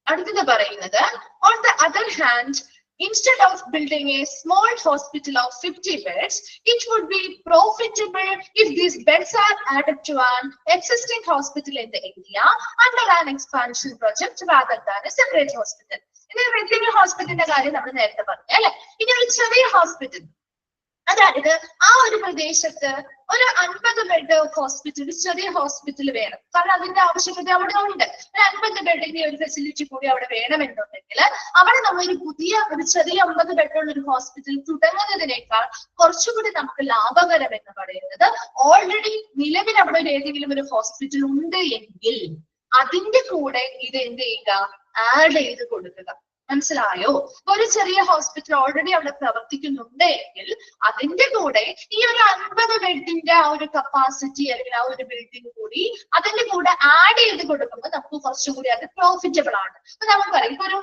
അടുത്തത് പറയുന്നത് on the other hand, instead of building a small hospital of 50 beds, it would be profitable if these beds are added to an existing hospital in the area under an expansion project rather than a separate hospital. ഇനി വലിയ ഹോസ്പിറ്റലിന്റെ കാര്യം നമ്മൾ നേരത്തെ പറഞ്ഞു, അല്ലെ? ഇനി ഒരു ചെറിയ ഹോസ്പിറ്റൽ, അതായത് ആ ഒരു പ്രദേശത്ത് ഒരു 50 ബെഡ് ഹോസ്പിറ്റൽ, ചെറിയ ഹോസ്പിറ്റൽ വേണം. കാരണം അതിന്റെ ആവശ്യകത അവിടെ ഉണ്ട്. ഒരു 50 ബെഡിന്റെ ഒരു ഫെസിലിറ്റി കൂടി അവിടെ വേണമെന്നുണ്ടെങ്കിൽ അവിടെ നമ്മൾ ഒരു ചെറിയ 50 ബെഡുള്ള ഒരു ഹോസ്പിറ്റൽ തുടങ്ങുന്നതിനേക്കാൾ കുറച്ചുകൂടി നമുക്ക് ലാഭകരം എന്ന് പറയുന്നത് ഓൾറെഡി നിലവിൽ അവിടെ ഏതെങ്കിലും ഒരു ഹോസ്പിറ്റൽ ഉണ്ട് എങ്കിൽ അതിന്റെ കൂടെ ഇത് എന്ത് ചെയ്യുക, ആഡ് ചെയ്ത് കൊടുക്കുക. മനസ്സിലായോ? ഒരു ചെറിയ ഹോസ്പിറ്റൽ ഓൾറെഡി അവിടെ പ്രവർത്തിക്കുന്നുണ്ട് എങ്കിൽ അതിന്റെ കൂടെ ഈ ഒരു 50 ബെഡിന്റെ ആ ഒരു കപ്പാസിറ്റി അല്ലെങ്കിൽ ആ ഒരു ബിൽഡിംഗ് കൂടി അതിന്റെ കൂടെ ആഡ് ചെയ്ത് കൊടുക്കുമ്പോൾ നമുക്ക് കുറച്ചുകൂടി അത് പ്രോഫിറ്റബിൾ ആണ്. അപ്പൊ നമുക്ക് പറയാം, ഇപ്പൊ ഒരു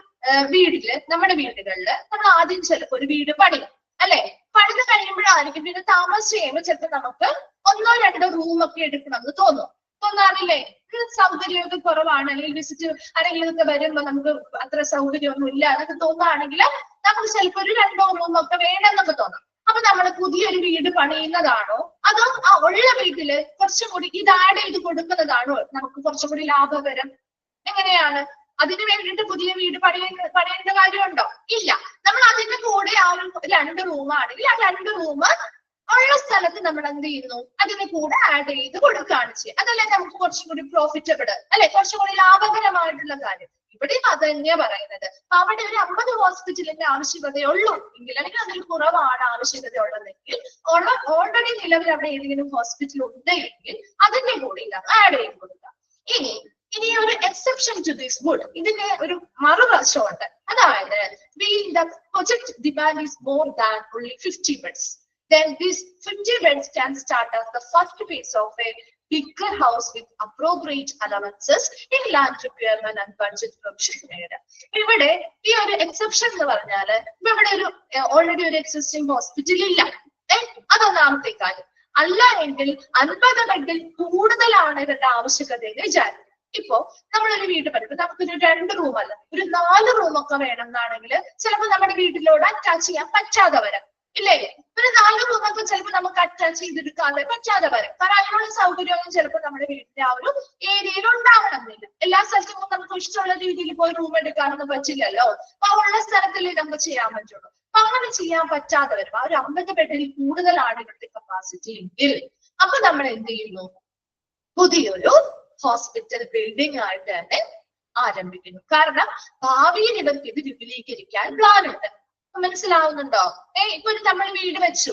നമ്മുടെ വീടുകളിൽ നമ്മൾ ആദ്യം ചിലപ്പോൾ ഒരു വീട് പണിയും അല്ലെ, പണിത് കഴിയുമ്പോഴായിരിക്കും പിന്നെ താമസം ചെയ്യുമ്പോൾ ചിലപ്പോൾ നമുക്ക് 1-2 റൂമൊക്കെ എടുക്കണം എന്ന് തോന്നാറില്ലേ? സൗകര്യമൊക്കെ കുറവാണ്, അല്ലെങ്കിൽ വിസിറ്റ് ആരെങ്കിലും ഒക്കെ വരുമ്പോ നമുക്ക് അത്ര സൗകര്യമൊന്നും ഇല്ല എന്നൊക്കെ തോന്നുകയാണെങ്കിൽ നമുക്ക് ചിലപ്പോൾ ഒരു 2 റൂമൊക്കെ വേണമെന്നൊക്കെ തോന്നാം. അപ്പൊ നമ്മൾ പുതിയൊരു വീട് പണിയുന്നതാണോ അതോ ആ ഉള്ള വീട്ടില് കുറച്ചും കൂടി ഇത് ആഡ് ചെയ്ത് കൊടുക്കുന്നതാണോ നമുക്ക് കുറച്ചും കൂടി ലാഭകരം? എങ്ങനെയാണ്? അതിന് വേണ്ടിയിട്ട് പുതിയ വീട് പണിയേണ്ട കാര്യമുണ്ടോ? ഇല്ല. നമ്മൾ അതിന്റെ കൂടെ ആ ഒരു 2 റൂമാണെങ്കിൽ ആ 2 റൂം ഉള്ള സ്ഥലത്ത് നമ്മൾ എന്ത് ചെയ്യുന്നു, അതിന് കൂടെ ആഡ് ചെയ്ത് കൊടുക്കുകയാണ് ചെയ്യുക. അതല്ലേ നമുക്ക് കുറച്ചും കൂടി പ്രോഫിറ്റബിൾ അല്ലെ, കുറച്ചും കൂടി ലാഭകരമായിട്ടുള്ള കാര്യം. ഇവിടെയും അത് തന്നെയാ പറയുന്നത്. അപ്പൊ അവിടെ ഒരു 50 ഹോസ്പിറ്റലിന്റെ ആവശ്യകതയുള്ളൂ എങ്കിൽ, അല്ലെങ്കിൽ അതിൽ കുറവാണ് ആവശ്യകത ഉള്ളതെങ്കിൽ, ഓൾറെഡി നിലവിൽ അവിടെ ഏതെങ്കിലും ഹോസ്പിറ്റൽ ഉണ്ട് എങ്കിൽ അതിന്റെ കൂടെ ഇതാണ് ആഡ് ചെയ്ത് കൊടുക്കുക. ഇനി ഒരു എക്സെപ്ഷൻ ടു ദിസ് വുഡ്, ഇതിന്റെ ഒരു മറുവശമുണ്ട്. അതായത് the project demand is more than only 50 beds. Then these 50 beds can start as the first phase of a bigger house with appropriate allowances in land repairment and budget provision made. ഇവിടെ ഈ ഒരു exception എന്ന് പറഞ്ഞാല് ഇപ്പൊ ഇവിടെ ഒരു already ഒരു existing hospital ഇല്ല, അതൊന്നാമത്തെ കാര്യം. അല്ല എങ്കിൽ 50 ബെഡിൽ കൂടുതലാണ് ഇവരുടെ ആവശ്യകത എന്ന് വിചാരിക്കും. ഇപ്പോ നമ്മളൊരു വീട് പണിയുമ്പോൾ നമുക്കൊരു 2 റൂം അല്ല ഒരു 4 റൂമൊക്കെ വേണം എന്നാണെങ്കിൽ ചിലപ്പോൾ നമ്മുടെ വീട്ടിലോട് അറ്റാച്ച് ചെയ്യാൻ പറ്റാതെ വരാം, ഇല്ലേ? ഒരു 4 റൂമൊക്കെ ചിലപ്പോൾ നമുക്ക് അറ്റാച്ച് ചെയ്തെടുക്കാതെ പറ്റാതെ വരും. കാരണം അതിനുള്ള സൗകര്യമൊന്നും ചിലപ്പോൾ നമ്മുടെ വീടിന്റെ ആ ഒരു ഏരിയയിൽ ഉണ്ടാവണമെന്നില്ല. എല്ലാ സ്ഥലത്തും നമുക്ക് ഇഷ്ടമുള്ള രീതിയിൽ പോയി റൂം എടുക്കാനൊന്നും പറ്റില്ലല്ലോ. അപ്പൊ ഉള്ള സ്ഥലത്തല്ലേ നമുക്ക് ചെയ്യാൻ പറ്റുള്ളൂ. അപ്പൊ അങ്ങനെ ചെയ്യാൻ പറ്റാതെ വരും. ആ ഒരു 50 ബെഡിൽ കൂടുതലാണ് ഇവിടുത്തെ കപ്പാസിറ്റി എങ്കിൽ അപ്പൊ നമ്മൾ എന്ത് ചെയ്യുന്നു, പുതിയൊരു ഹോസ്പിറ്റൽ ബിൽഡിംഗ് ആയിട്ട് തന്നെ ആരംഭിക്കുന്നു. കാരണം ഭാവിയിൽ ഇവർക്ക് ഇത് വിപുലീകരിക്കാൻ പ്ലാൻ ഉണ്ട്. മനസ്സിലാവുന്നുണ്ടോ? ഇപ്പൊ നമ്മൾ വീട് വെച്ചു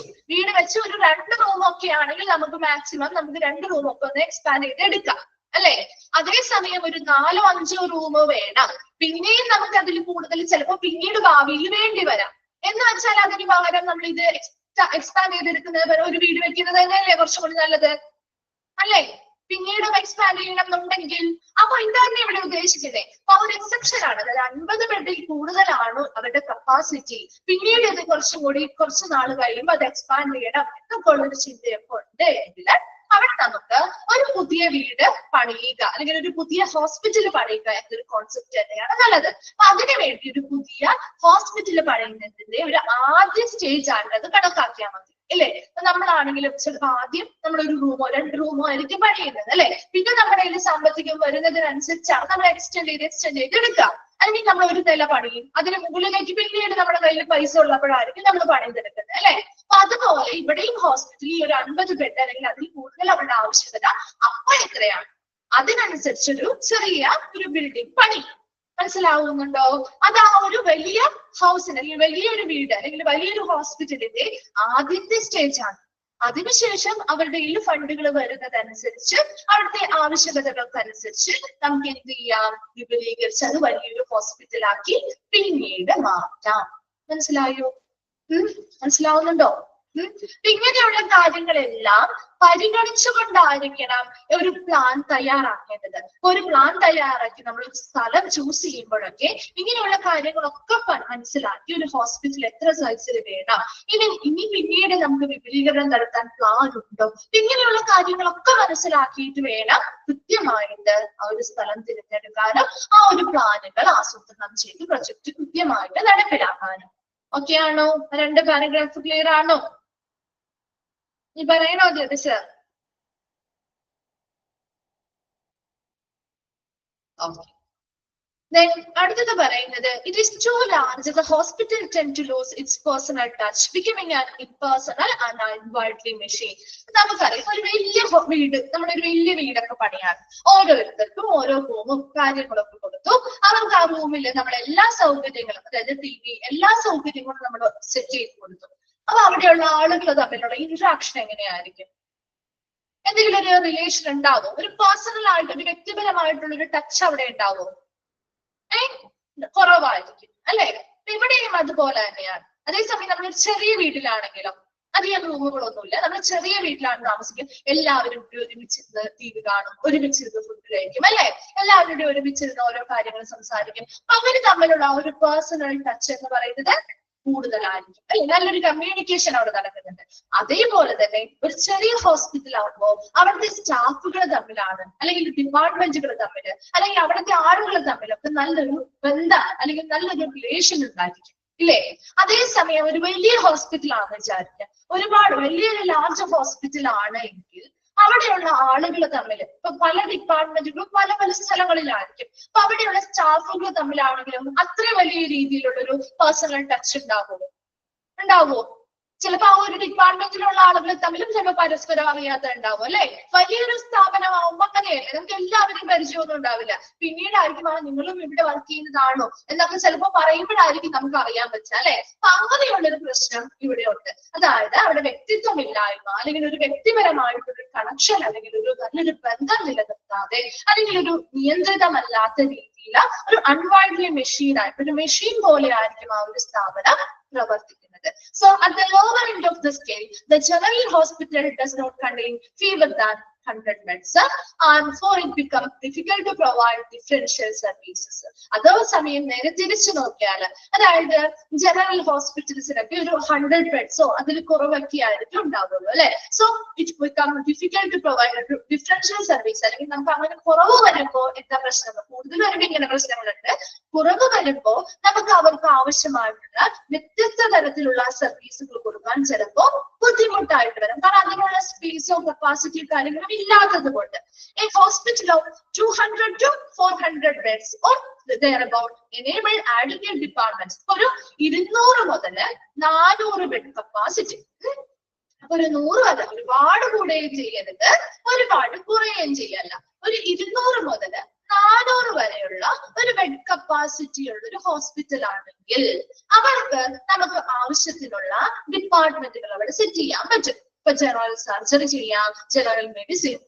ഒരു 2 റൂമൊക്കെ ആണെങ്കിൽ നമുക്ക് മാക്സിമം 2 റൂമൊക്കെ ഒന്ന് എക്സ്പാൻഡ് ചെയ്ത് എടുക്കാം അല്ലെ? അതേസമയം ഒരു 4-5 റൂം വേണം. പിന്നെയും നമുക്ക് അതിൽ കൂടുതൽ ചിലപ്പോൾ പിന്നീട് ഭാവിയിൽ വേണ്ടി വരാം. എന്ന് വെച്ചാൽ അതിന് പകരം നമ്മൾ ഇത് എക്സ്പാൻഡ് ചെയ്തെടുക്കുന്നത് വരെ ഒരു വീട് വെക്കുന്നത് തന്നെയല്ലേ കുറച്ചുകൂടി നല്ലത് അല്ലേ? പിന്നീട് എക്സ്പാൻഡ് ചെയ്യണം എന്നുണ്ടെങ്കിൽ അപ്പൊ എന്താണ് ഇവിടെ ഉദ്ദേശിക്കുന്നത്? അപ്പൊ ഒരു എക്സെപ്ഷൻ ആണ്. അതായത് 50 ബെഡിൽ കൂടുതലാണ് അവരുടെ കപ്പാസിറ്റി, പിന്നീട് ഇത് കുറച്ചു നാൾ കഴിയുമ്പോൾ അത് എക്സ്പാൻഡ് ചെയ്യണം എന്നൊക്കെ ഉള്ളൊരു ചിന്തയൊക്കെ ഉണ്ട് എങ്കിൽ അവിടെ നമുക്ക് ഒരു പുതിയ വീട് പണിയുക അല്ലെങ്കിൽ ഒരു പുതിയ ഹോസ്പിറ്റൽ പണിയുക എന്നൊരു കോൺസെപ്റ്റ് തന്നെയാണ് നല്ലത്. അപ്പൊ അതിനു വേണ്ടി ഒരു പുതിയ ഹോസ്പിറ്റൽ പണിയുന്നതിന്റെ ഒരു ആദ്യ സ്റ്റേജ് ആണ് അത് കണക്കാക്കിയാൽ മതി, ഇല്ലേ? നമ്മളാണെങ്കിലും ചിലപ്പോൾ ആദ്യം നമ്മൾ ഒരു റൂമോ 2 റൂമോ ആയിരിക്കും പണിയുന്നത് അല്ലെ? പിന്നെ നമ്മുടെ കയ്യിൽ സാമ്പത്തികം വരുന്നതിനനുസരിച്ചാണ് നമ്മൾ എക്സ്റ്റെൻഡ് ചെയ്ത് എടുക്കുക. അല്ലെങ്കിൽ നമ്മൾ ഒരു നില പണിയും അതിന് മുകളിലേക്ക് പിന്നീട് നമ്മുടെ കയ്യിൽ പൈസ ഉള്ളപ്പോഴായിരിക്കും നമ്മൾ പണിതെടുക്കുന്നത് അല്ലെ? അപ്പൊ അതുപോലെ ഇവിടെയും ഹോസ്പിറ്റലിൽ ഒരു 50 ബെഡ് അല്ലെങ്കിൽ അതിൽ കൂടുതൽ അവരുടെ ആവശ്യകത അപ്പോൾ എത്രയാണ് അതിനനുസരിച്ചൊരു ചെറിയ ഒരു ബിൽഡിംഗ് പണി. മനസ്സിലാവുന്നുണ്ടോ? അത് ആ ഒരു വലിയ ഹൗസിന് അല്ലെങ്കിൽ വലിയൊരു വീട് അല്ലെങ്കിൽ വലിയൊരു ഹോസ്പിറ്റലിന്റെ ആദ്യത്തെ സ്റ്റേജ് ആണ്. അതിനുശേഷം അവരുടെ ഈ ഫണ്ടുകൾ വരുന്നതനുസരിച്ച് അവിടുത്തെ ആവശ്യകതകൾക്കനുസരിച്ച് നമുക്ക് എന്ത് ചെയ്യാം, വിപുലീകരിച്ച് അത് വലിയൊരു ഹോസ്പിറ്റലാക്കി പിന്നീട് മാറ്റാം. മനസ്സിലായോ? മനസ്സിലാവുന്നുണ്ടോ? ഇങ്ങനെയുള്ള കാര്യങ്ങളെല്ലാം പരിഗണിച്ചുകൊണ്ടായിരിക്കണം ഒരു പ്ലാൻ തയ്യാറാക്കേണ്ടത്. ഒരു പ്ലാൻ തയ്യാറാക്കി നമ്മൾ സ്ഥലം ചൂസ് ചെയ്യുമ്പോഴൊക്കെ ഇങ്ങനെയുള്ള കാര്യങ്ങളൊക്കെ മനസ്സിലാക്കി ഒരു ഹോസ്പിറ്റൽ എത്ര സൈസിൽ വേണം, ഇനി പിന്നീട് നമുക്ക് വിപുലീകരണം നടത്താൻ പ്ലാൻ ഉണ്ടോ, ഇങ്ങനെയുള്ള കാര്യങ്ങളൊക്കെ മനസ്സിലാക്കിയിട്ട് വേണം കൃത്യമായിട്ട് ആ ഒരു സ്ഥലം തിരഞ്ഞെടുക്കാനും ആ ഒരു പ്ലാനുകൾ ആസൂത്രണം ചെയ്ത് പ്രൊജക്ട് കൃത്യമായിട്ട് നടപ്പിലാക്കാനും. ഓക്കെ ആണോ? 2 പാരഗ്രാഫ് ക്ലിയർ ആണോ? നീ പറയണോ ജ്യോതി സർ? ഓക്കെ. Then അടുത്തത് പറയുന്നത് it is too large, the hospital tend to lose its personal touch, becoming an impersonal and unworldly machine. നമുക്കറിയാം ഒരു വലിയ വീട്, നമ്മുടെ ഒരു വലിയ വീടൊക്കെ പണിയാണ്, ഓരോരുത്തർക്കും ഓരോ റൂമും കാര്യങ്ങളൊക്കെ കൊടുത്തു, അവർക്ക് ആ റൂമിൽ നമ്മൾ എല്ലാ സൗകര്യങ്ങളും, അതായത് TV, എല്ലാ സൗകര്യങ്ങളും നമ്മൾ സെറ്റ് ചെയ്ത് കൊടുത്തു. അപ്പൊ അവിടെയുള്ള ആളുകൾ തമ്മിലുള്ള ഇന്ററാക്ഷൻ എങ്ങനെയായിരിക്കും? എന്തെങ്കിലും ഒരു റിലേഷൻ ഉണ്ടാവോ? ഒരു പേഴ്സണൽ ആയിട്ട്, ഒരു വ്യക്തിപരമായിട്ടുള്ള ഒരു ടച്ച് അവിടെ ഉണ്ടാവോ? കുറവായിരിക്കും അല്ലെ? ഇവിടെയും അതുപോലെ തന്നെയാണ്. അതേസമയം നമ്മളൊരു ചെറിയ വീട്ടിലാണെങ്കിലും അധികം റൂമുകളൊന്നുമില്ല, നമ്മൾ ചെറിയ വീട്ടിലാണ് താമസിക്കുന്നത്, എല്ലാവരും ഒരുമിച്ചിരുന്ന് TV കാണും, ഒരുമിച്ചിരുന്ന് ഫുഡ് കഴിക്കും അല്ലെ? എല്ലാവരുടെയും ഒരുമിച്ചിരുന്ന് ഓരോ കാര്യങ്ങൾ സംസാരിക്കും. അവര് തമ്മിലുള്ള ഒരു പേഴ്സണൽ ടച്ച് എന്ന് പറയുന്നത് കൂടുതലായിരിക്കും അല്ലെ? നല്ലൊരു കമ്മ്യൂണിക്കേഷൻ അവിടെ നടക്കുന്നുണ്ട്. അതേപോലെ തന്നെ ഒരു ചെറിയ ഹോസ്പിറ്റൽ ആകുമ്പോൾ അവിടുത്തെ സ്റ്റാഫുകൾ തമ്മിലാണ്, അല്ലെങ്കിൽ ഡിപ്പാർട്ട്മെന്റുകൾ തമ്മിൽ, അല്ലെങ്കിൽ അവിടുത്തെ ആളുകൾ തമ്മിലൊക്കെ നല്ലൊരു ബന്ധം അല്ലെങ്കിൽ നല്ലൊരു റിലേഷൻ ഉണ്ടായിരിക്കും ഇല്ലേ? അതേസമയം ഒരു വലിയ ഹോസ്പിറ്റൽ ആണെന്ന് വിചാരിക്കുക, ഒരുപാട് വലിയൊരു ലാർജ് ഹോസ്പിറ്റൽ ആണ് എങ്കിൽ അവിടെയുള്ള ആളുകൾ തമ്മിൽ ഇപ്പൊ പല ഡിപ്പാർട്ട്മെന്റുകളും പല പല സ്ഥലങ്ങളിലായിരിക്കും. അപ്പൊ അവിടെയുള്ള സ്റ്റാഫുകൾ തമ്മിലാണെങ്കിലും അത്ര വലിയ രീതിയിലുള്ള ഒരു പേഴ്സണൽ ടച്ച് ഉണ്ടാവുമോ? ചിലപ്പോ ആ ഒരു ഡിപ്പാർട്ട്മെന്റിലുള്ള ആളുകൾ തമ്മിലും ചിലപ്പോൾ പരസ്പരം അറിയാത്ത ഉണ്ടാവും അല്ലെ? വലിയൊരു സ്ഥാപനമാകുമ്പോ അങ്ങനെയല്ലേ, നമുക്ക് എല്ലാവരും പരിചയമൊന്നും ഉണ്ടാവില്ല. പിന്നീടായിരിക്കും നിങ്ങളും ഇവിടെ വർക്ക് ചെയ്യുന്നതാണോ എന്നൊക്കെ ചിലപ്പോൾ പറയുമ്പോഴായിരിക്കും നമുക്ക് അറിയാൻ പറ്റുക അല്ലെ? അപ്പൊ അങ്ങനെയുള്ളൊരു പ്രശ്നം ഇവിടെ ഉണ്ട്. അതായത് അവിടെ വ്യക്തിത്വമില്ലായ്മ, അല്ലെങ്കിൽ ഒരു വ്യക്തിപരമായിട്ടൊരു കണക്ഷൻ, അല്ലെങ്കിൽ ഒരു നല്ലൊരു ബന്ധം നിലനിർത്താതെ, അല്ലെങ്കിൽ ഒരു നിയന്ത്രിതമല്ലാത്ത രീതിയിൽ ഒരു അൺവൈഡ്ലി മെഷീൻ ആയിട്ട്, ഒരു മെഷീൻ പോലെ ആയിരിക്കും ആ ഒരു സ്ഥാപനം പ്രവർത്തിക്കുന്നത്. So at the lower end of the scale, the general hospital does not contain fewer than 100 beds, and for it becomes difficult to provide differential services. അതേസമയം നേരെ തിരിച്ചു നോക്കിയാൽ, അതായത് ജനറൽ ഹോസ്പിറ്റൽസിനൊക്കെ ഒരു 100 ബെഡ്സോ അതിൽ കുറവൊക്കെ ആയിരിക്കും ഉണ്ടാവുള്ളൂ അല്ലെ? So it become difficult to provide differential service. അല്ലെങ്കിൽ നമുക്ക് അങ്ങനെ കുറവ് വരുമ്പോ എന്താ പ്രശ്നം? കൂടുതൽ വരുമ്പോ ഇങ്ങനെ പ്രശ്നങ്ങളുണ്ട്. കുറവ് വരുമ്പോ നമുക്ക് അവർക്ക് ആവശ്യമായിട്ടുള്ള വ്യത്യസ്ത തരത്തിലുള്ള സർവീസുകൾ കൊടുക്കാൻ ചിലപ്പോ ബുദ്ധിമുട്ടായിട്ട് വരും. കാരണം അതിനുള്ള സ്പേസോ കപ്പാസിറ്റിയോ കാര്യങ്ങളും ഇല്ലാത്തത് കൊണ്ട്. A hospital of 200 to 400 beds or thereabout enable adequate departments. ഒരു 200 മുതൽ 400 ബെഡ് കപ്പാസിറ്റി. അപ്പൊ ഒരു 100 വരെ ഒരുപാട് കൂടുകയും ചെയ്യരുത്, ഒരുപാട് കുറയുകയും ചെയ്യല്ല. ഒരു 200 മുതൽ 400 വരെയുള്ള ഒരു ബെഡ് കപ്പാസിറ്റി ഉള്ള ഒരു ഹോസ്പിറ്റൽ ആണെങ്കിൽ അവർക്ക് നമുക്ക് ആവശ്യത്തിനുള്ള ഡിപ്പാർട്ട്മെന്റുകൾ അവിടെ സെറ്റ് ചെയ്യാൻ പറ്റും. ഇപ്പൊ ജനറൽ സർജറി ചെയ്യാം, general medicine,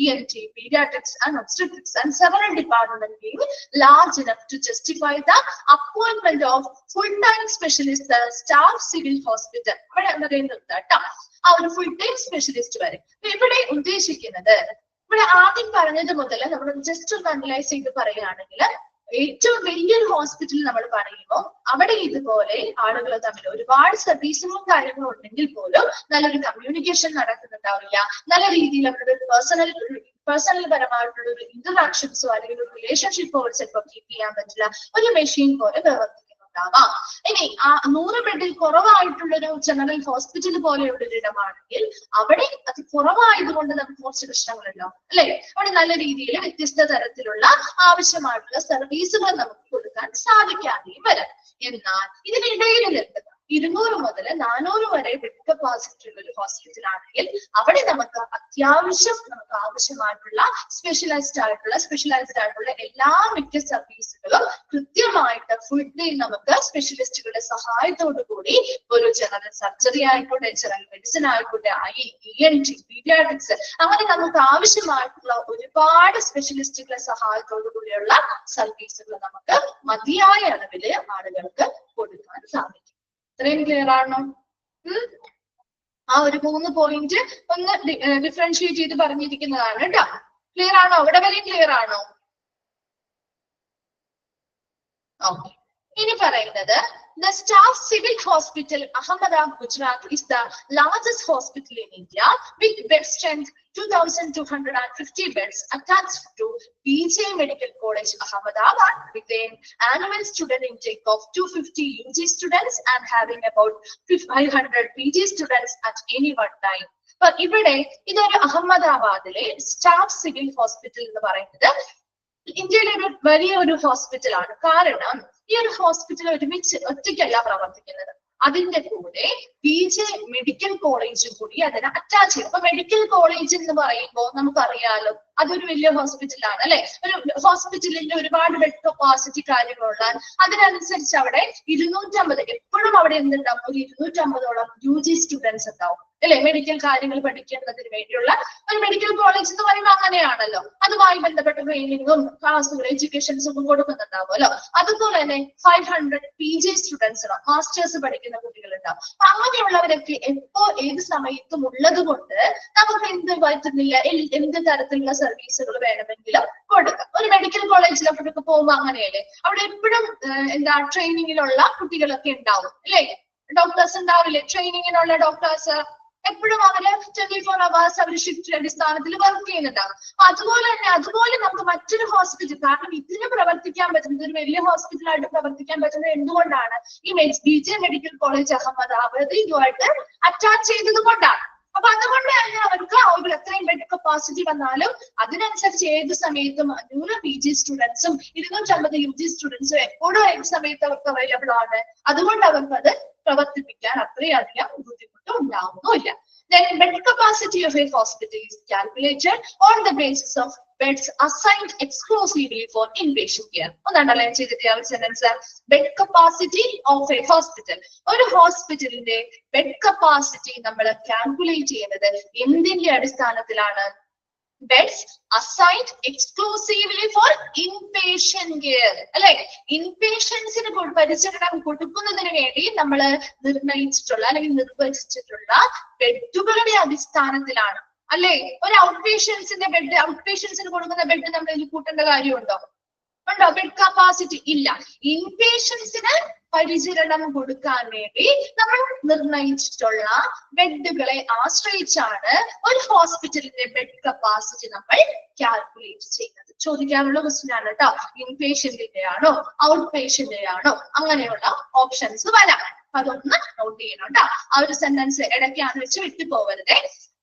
ENT, pediatrics and obstetrics, and several departments being large enough to justify the appointment of full-time specialist staff civil hospital. ആ ഒരു ഫുൾ ടൈം സ്പെഷ്യലിസ്റ്റ് വരെ ഇവിടെ ഉദ്ദേശിക്കുന്നത്, ഇവിടെ ആദ്യം പറഞ്ഞത് മുതൽ നമ്മൾ ജസ്റ്റ് ഒന്ന് അനലൈസ് ചെയ്ത് പറയുകയാണെങ്കിൽ, ഏറ്റവും വലിയൊരു ഹോസ്പിറ്റൽ നമ്മൾ പറയുമ്പോൾ അവിടെ ഇതുപോലെ ആളുകൾ തമ്മിൽ ഒരുപാട് സർവീസുകളും കാര്യങ്ങളും ഉണ്ടെങ്കിൽ പോലും നല്ലൊരു കമ്മ്യൂണിക്കേഷൻ നടക്കുന്നുണ്ടാവില്ല, നല്ല രീതിയിൽ അവരുടെ പേഴ്സണൽ പരമായിട്ടുള്ള ഒരു ഇന്ററാക്ഷൻസോ അല്ലെങ്കിൽ ഒരു റിലേഷൻഷിപ്പോ ചിലപ്പോൾ കീപ്പ് ചെയ്യാൻ പറ്റില്ല, ഒരു മെഷീൻ പോലെ പ്രവർത്തിക്കുന്നുണ്ടാവാം. ഇനി ആ 100 ബെഡിൽ കുറവായിട്ടുള്ളൊരു ജനറൽ ഹോസ്പിറ്റൽ പോലെയുള്ള ഒരു ഇടമാണെങ്കിൽ അവിടെ അത് കുറവായതുകൊണ്ട് നമുക്ക് കുറച്ച് പ്രശ്നങ്ങളുണ്ടാവും അല്ലെ? അവിടെ നല്ല രീതിയിൽ വ്യത്യസ്ത തരത്തിലുള്ള ആവശ്യമായിട്ടുള്ള സർവീസുകൾ നമുക്ക് കൊടുക്കാൻ സാധിക്കാതെയും വരാം. എന്നാൽ ഇതിനിടയിൽ നിൽക്കുന്ന 200 മുതൽ 400 വരെ ബെഡ് കപ്പാസിറ്റി ഉള്ള ഒരു ഹോസ്പിറ്റൽ ആണെങ്കിൽ അവിടെ നമുക്ക് അത്യാവശ്യം നമുക്ക് ആവശ്യമായിട്ടുള്ള സ്പെഷ്യലൈസ്ഡ് ആയിട്ടുള്ള എല്ലാ മിക്ക സർവീസുകളും കൃത്യമായിട്ട് ഫുൾ ഡേ നമുക്ക് സ്പെഷ്യലിസ്റ്റുകളുടെ സഹായത്തോടു കൂടി ഒരു ജനറൽ സർജറി ആയിക്കോട്ടെ, ജനറൽ മെഡിസിൻ ആയിക്കോട്ടെ, ENT, പീഡിയാട്രിക്സ്, അങ്ങനെ നമുക്ക് ആവശ്യമായിട്ടുള്ള ഒരുപാട് സ്പെഷ്യലിസ്റ്റുകളുടെ സഹായത്തോടു കൂടിയുള്ള സർവീസുകൾ നമുക്ക് മതിയായ അളവില് ആളുകൾക്ക് കൊടുക്കാൻ സാധിക്കും. ഇത്രയും ക്ലിയർ ആണോ? ആ ഒരു 3 പോയിന്റ് ഒന്ന് ഡിഫറൻഷിയേറ്റ് ചെയ്ത് പറഞ്ഞിരിക്കുന്നതാണ് കേട്ടോ. ക്ലിയർ ആണോ? അവിടെ വരെ ക്ലിയർ ആണോ? ഓക്കെ. ഇനി പറയുന്നത്, the Staff Civil Hospital, Ahmedabad, Gujarat is the largest hospital in India with bed strength 2,250 beds attached to BJ Medical College, Ahmedabad, with an annual student intake of 250 UG students and having about 500 PG students at any one time. But ഇവിടെ ഇതൊരു അഹമ്മദാബാദിലെ staff civil hospital എന്ന് പറയുന്നത് ഇന്ത്യയിലെ ഒരു വലിയൊരു ഹോസ്പിറ്റലാണ്. കാരണം ഈ ഒരു ഹോസ്പിറ്റൽ ഒരുമിച്ച് ഒറ്റയ്ക്കല്ല പ്രവർത്തിക്കുന്നത്. അതിന്റെ കൂടെ PJ മെഡിക്കൽ കോളേജും കൂടി അതിനെ അറ്റാച്ച് ചെയ്യും. അപ്പൊ മെഡിക്കൽ കോളേജ് എന്ന് പറയുമ്പോൾ നമുക്കറിയാലോ അതൊരു വലിയ ഹോസ്പിറ്റലാണ് അല്ലെ. ഒരു ഹോസ്പിറ്റലിന്റെ ഒരുപാട് ബെഡ് കപ്പാസിറ്റി കാര്യങ്ങളുള്ള അതിനനുസരിച്ച് അവിടെ 250 എപ്പോഴും അവിടെ എന്തുണ്ടാവും, ഒരു 250ഓളം UG സ്റ്റുഡൻസ് ഉണ്ടാവും അല്ലെ. മെഡിക്കൽ കാര്യങ്ങൾ പഠിക്കുന്നതിന് വേണ്ടിയുള്ള ഒരു മെഡിക്കൽ കോളേജ് എന്ന് പറയുമ്പോൾ അങ്ങനെയാണല്ലോ. അതുമായി ബന്ധപ്പെട്ട ട്രെയിനിങ്ങും ക്ലാസ്സുകളും എഡ്യൂക്കേഷൻസും കൊടുക്കുന്നുണ്ടാവും അല്ലോ. അതുപോലെ തന്നെ 500 PG സ്റ്റുഡൻസ് മാസ്റ്റേഴ്സ് പഠിക്കുന്ന കുട്ടികളുണ്ടാവും. അങ്ങനെയുള്ളവരൊക്കെ എപ്പോ ഏത് സമയത്തും ഉള്ളത് കൊണ്ട് നമുക്ക് എന്ത് പറ്റുന്നില്ല, എന്ത് തരത്തിലുള്ള സർവീസുകൾ വേണമെങ്കിലും കൊടുക്കാം. ഒരു മെഡിക്കൽ കോളേജിലൊക്കെ പോകുമ്പോൾ അങ്ങനെയല്ലേ, അവിടെ എപ്പോഴും എന്താ ട്രെയിനിങ്ങിലുള്ള കുട്ടികളൊക്കെ ഉണ്ടാവും അല്ലേ. ഡോക്ടേഴ്സ് ഉണ്ടാവില്ലേ, ട്രെയിനിങ്ങിനുള്ള ഡോക്ടേഴ്സ് എപ്പോഴും അവര് 24 hours അവർ ഷിഫ്റ്റ് അടിസ്ഥാനത്തിൽ വർക്ക് ചെയ്യുന്നുണ്ടാവും. അതുപോലെ നമുക്ക് മറ്റൊരു ഹോസ്പിറ്റൽ, കാരണം ഇതിന് പ്രവർത്തിക്കാൻ പറ്റുന്നത് ഒരു വലിയ ഹോസ്പിറ്റലായിട്ട് പ്രവർത്തിക്കാൻ പറ്റുന്നത് എന്തുകൊണ്ടാണ്, ഈ PJ മെഡിക്കൽ കോളേജ് അഹമ്മദാബാദ് ഇതുമായിട്ട് അറ്റാച്ച് ചെയ്തത് കൊണ്ടാണ്. അപ്പൊ അതുകൊണ്ട് തന്നെ അവർക്ക് ഒരു എത്രയും ബെഡ് കപ്പാസിറ്റി വന്നാലും അതിനനുസരിച്ച് ഏത് സമയത്തും 100 PG സ്റ്റുഡൻസും 250 UG സ്റ്റുഡൻസും എപ്പോഴും ഏത് സമയത്ത് അവർക്ക് അവൈലബിൾ ആണ്. അതുകൊണ്ട് അവർക്ക് അത് പ്രവർത്തിപ്പിക്കാൻ അത്രയധികം ബുദ്ധിമുട്ട് ഉണ്ടാവുന്നില്ല. Then bed capacity of a hospital is calculated on the basis of beds assigned exclusively for inpatient care. ഒന്നണ്ടർലൈൻ ചെയ്തിട്ട് ആ sentence, bed capacity of A hospital. ഒരു ഹോസ്പിറ്റലിന്റെ ബെഡ് കപ്പാസിറ്റി നമ്മൾ കാൽക്കുലേറ്റ് ചെയ്യുന്നത് എന്തിന്റെ അടിസ്ഥാനത്തിലാണ്? Beds assigned exclusively for inpatient care അല്ലെ. ഇൻപേഷ്യൻസിന് പരിചരണം കൊടുക്കുന്നതിന് വേണ്ടി നമ്മൾ നിർണയിച്ചിട്ടുള്ള അല്ലെങ്കിൽ നിർവചിച്ചിട്ടുള്ള ബെഡുകളുടെ അടിസ്ഥാനത്തിലാണ് അല്ലെ. ഒരു ഔട്ട് പേഷ്യൻസിന് കൊടുക്കുന്ന ബെഡ് നമ്മൾ ഇതിൽ കൂട്ടേണ്ട കാര്യമുണ്ടോ? ഉണ്ടോ? ബെഡ് കപ്പാസിറ്റി ഇല്ല. ഇൻപേഷ്യൻസിന് പരിചരണം കൊടുക്കാൻ വേണ്ടി നമ്മൾ നിർണയിച്ചിട്ടുള്ള ബെഡുകളെ ആശ്രയിച്ചാണ് ഒരു ഹോസ്പിറ്റലിന്റെ ബെഡ് കപ്പാസിറ്റി നമ്മൾ കാൽക്കുലേറ്റ് ചെയ്യുന്നത്. ചോദിക്കാനുള്ള ക്വസ്റ്റ്യൻ ആണ് കേട്ടോ. ഇൻപേഷ്യന്റിന്റെ ആണോ ഔട്ട് പേഷ്യന്റിന്റെ ആണോ അങ്ങനെയുള്ള ഓപ്ഷൻസ് വരാം. അതൊന്ന് നോട്ട് ചെയ്യണം കേട്ടോ. ആ ഒരു സെന്റൻസ് ഇടയ്ക്കാണ് വെച്ച് വിട്ടുപോകരുതേ.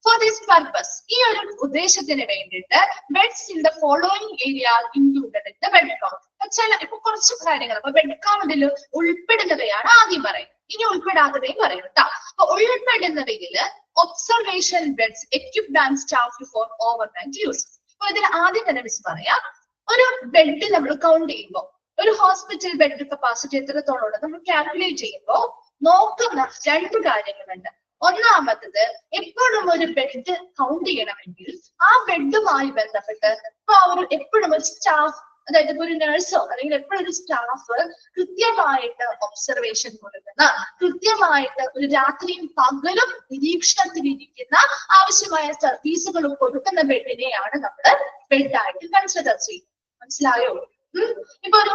For this purpose, ഈ ഒരു ഉദ്ദേശത്തിന് വേണ്ടിയിട്ട് beds in the following area included in the bed count. ഇപ്പൊ കുറച്ച് കാര്യങ്ങൾ അപ്പൊ ബെഡ് കൗണ്ടിൽ ഉൾപ്പെടുന്നവയാണ് ആദ്യം പറയുന്നത്. ഇനി ഉൾപ്പെടാത്തവയും പറയും കേട്ടോ. അപ്പൊ ഉൾപ്പെടുന്നവയില് observation beds equipped and staffed for overnight use. അപ്പൊ ഇതിൽ ആദ്യം തന്നെ മിസ് പറയാം, ഒരു ബെഡ് നമ്മൾ കൗണ്ട് ചെയ്യുമ്പോൾ ഒരു ഹോസ്പിറ്റൽ ബെഡ് കപ്പാസിറ്റി എത്രത്തോളം ഉണ്ട് നമ്മൾ കാൽക്കുലേറ്റ് ചെയ്യുമ്പോൾ നോക്കുന്ന 2 കാര്യങ്ങളുണ്ട്. ഒന്നാമത്തത്, എപ്പോഴും ഒരു ബെഡ് കൗണ്ട് ചെയ്യണമെങ്കിൽ ആ ബെഡുമായി ബന്ധപ്പെട്ട് ഇപ്പൊ എപ്പോഴും ഒരു സ്റ്റാഫ്, അതായത് ഇപ്പൊ ഒരു നഴ്സോ അല്ലെങ്കിൽ എപ്പോഴും ഒരു സ്റ്റാഫ് കൃത്യമായിട്ട് ഒബ്സർവേഷൻ കൊടുക്കുന്ന, കൃത്യമായിട്ട് ഒരു രാത്രിയും പകലും നിരീക്ഷണത്തിലിരിക്കുന്ന ആവശ്യമായ സർവീസുകളും കൊടുക്കുന്ന ബെഡിനെയാണ് നമ്മൾ ബെഡായിട്ട് കൺസിഡർ ചെയ്യുന്നത്. മനസ്സിലായോ? ഇപ്പൊ ഒരു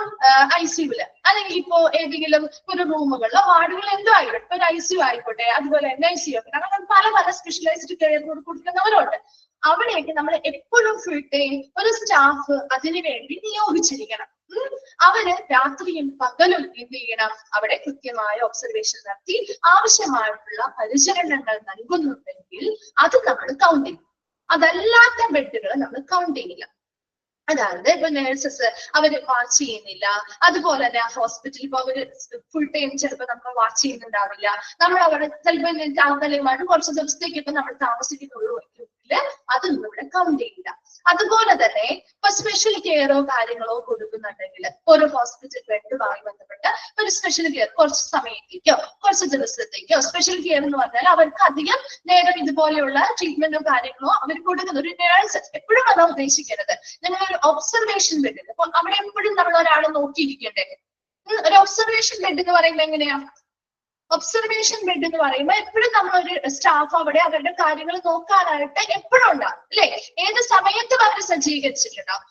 ICUല് അല്ലെങ്കിൽ ഇപ്പോ ഏതെങ്കിലും ഒരു റൂമുകളിലോ വാർഡുകളിൽ എന്തോ ആയിക്കോട്ടെ, ഇപ്പൊ ഒരു ICU ആയിക്കോട്ടെ, അതുപോലെ NICU ഒക്കെ, അങ്ങനെ പല സ്പെഷ്യലൈസ്ഡ് കെയർ കൊടുക്കുന്നവരുണ്ട്. അവിടേക്ക് നമ്മൾ എപ്പോഴും ഫുൾ ടൈം ഒരു സ്റ്റാഫ് അതിനു വേണ്ടി നിയോഗിച്ചിരിക്കണം. അവര് രാത്രിയും പകലും എന്ത് ചെയ്യണം, അവിടെ കൃത്യമായ ഒബ്സർവേഷൻ നടത്തി ആവശ്യമായിട്ടുള്ള പരിചരണങ്ങൾ നൽകുന്നുണ്ടെങ്കിൽ അത് നമ്മൾ കൗണ്ട് ചെയ്യും. അതല്ലാത്ത ബെഡുകൾ നമ്മൾ കൗണ്ട് ചെയ്യില്ല. അതായത് ഇപ്പൊ നേഴ്സസ് അവര് വാച്ച് ചെയ്യുന്നില്ല, അതുപോലെ തന്നെ ആ ഹോസ്പിറ്റലിൽ ഇപ്പൊ അവര് ഫുൾ ടൈം ചിലപ്പോൾ നമ്മൾ വാച്ച് ചെയ്യുന്നുണ്ടാവില്ല, നമ്മൾ അവിടെ ചിലപ്പോൾ താൽക്കാലികമായിട്ട് കുറച്ച് ദിവസത്തേക്ക് ഇപ്പൊ നമ്മൾ താമസിക്കുന്നുള്ളൂ എങ്കിൽ അതൊന്നും ഇവിടെ കൗണ്ട് ചെയ്യില്ല. അതുപോലെ തന്നെ ഇപ്പൊ സ്പെഷ്യൽ കെയറോ കാര്യങ്ങളോ കൊടുക്കുന്നുണ്ടെങ്കിൽ ഒരു ഹോസ്പിറ്റൽ ബെഡുമായി ബന്ധപ്പെട്ട് ഒരു സ്പെഷ്യൽ കെയർ കുറച്ച് സമയത്തേക്കോ കുറച്ച് ദിവസത്തേക്കോ, സ്പെഷ്യൽ കെയർ എന്ന് പറഞ്ഞാൽ അവർക്ക് അധികം നേരം ഇതുപോലെയുള്ള ട്രീറ്റ്മെന്റോ കാര്യങ്ങളോ അവർ കൊടുക്കുന്ന ഒരു നേഴ്സ് എപ്പോഴും അതാ ഉദ്ദേശിക്കരുത്. നിങ്ങൾ ഒരു ഒബ്സർവേഷൻ ബെഡ്, അപ്പൊ അവിടെ എപ്പോഴും നമ്മൾ ഒരാളെ നോക്കിയിരിക്കണ്ടേ. ഒരു ഒബ്സർവേഷൻ ബെഡ് എന്ന് പറയുമ്പോൾ എങ്ങനെയാ? ഒബ്സർവേഷൻ ബെഡ് എന്ന് പറയുമ്പോൾ എപ്പോഴും നമ്മളൊരു സ്റ്റാഫ് അവിടെ അവരുടെ കാര്യങ്ങൾ നോക്കാനായിട്ട് എപ്പോഴും ഉണ്ടാവും അല്ലെ. ഏത് സമയത്തും അവർ സജ്ജീകരിച്ചിട്ടുണ്ടാവും.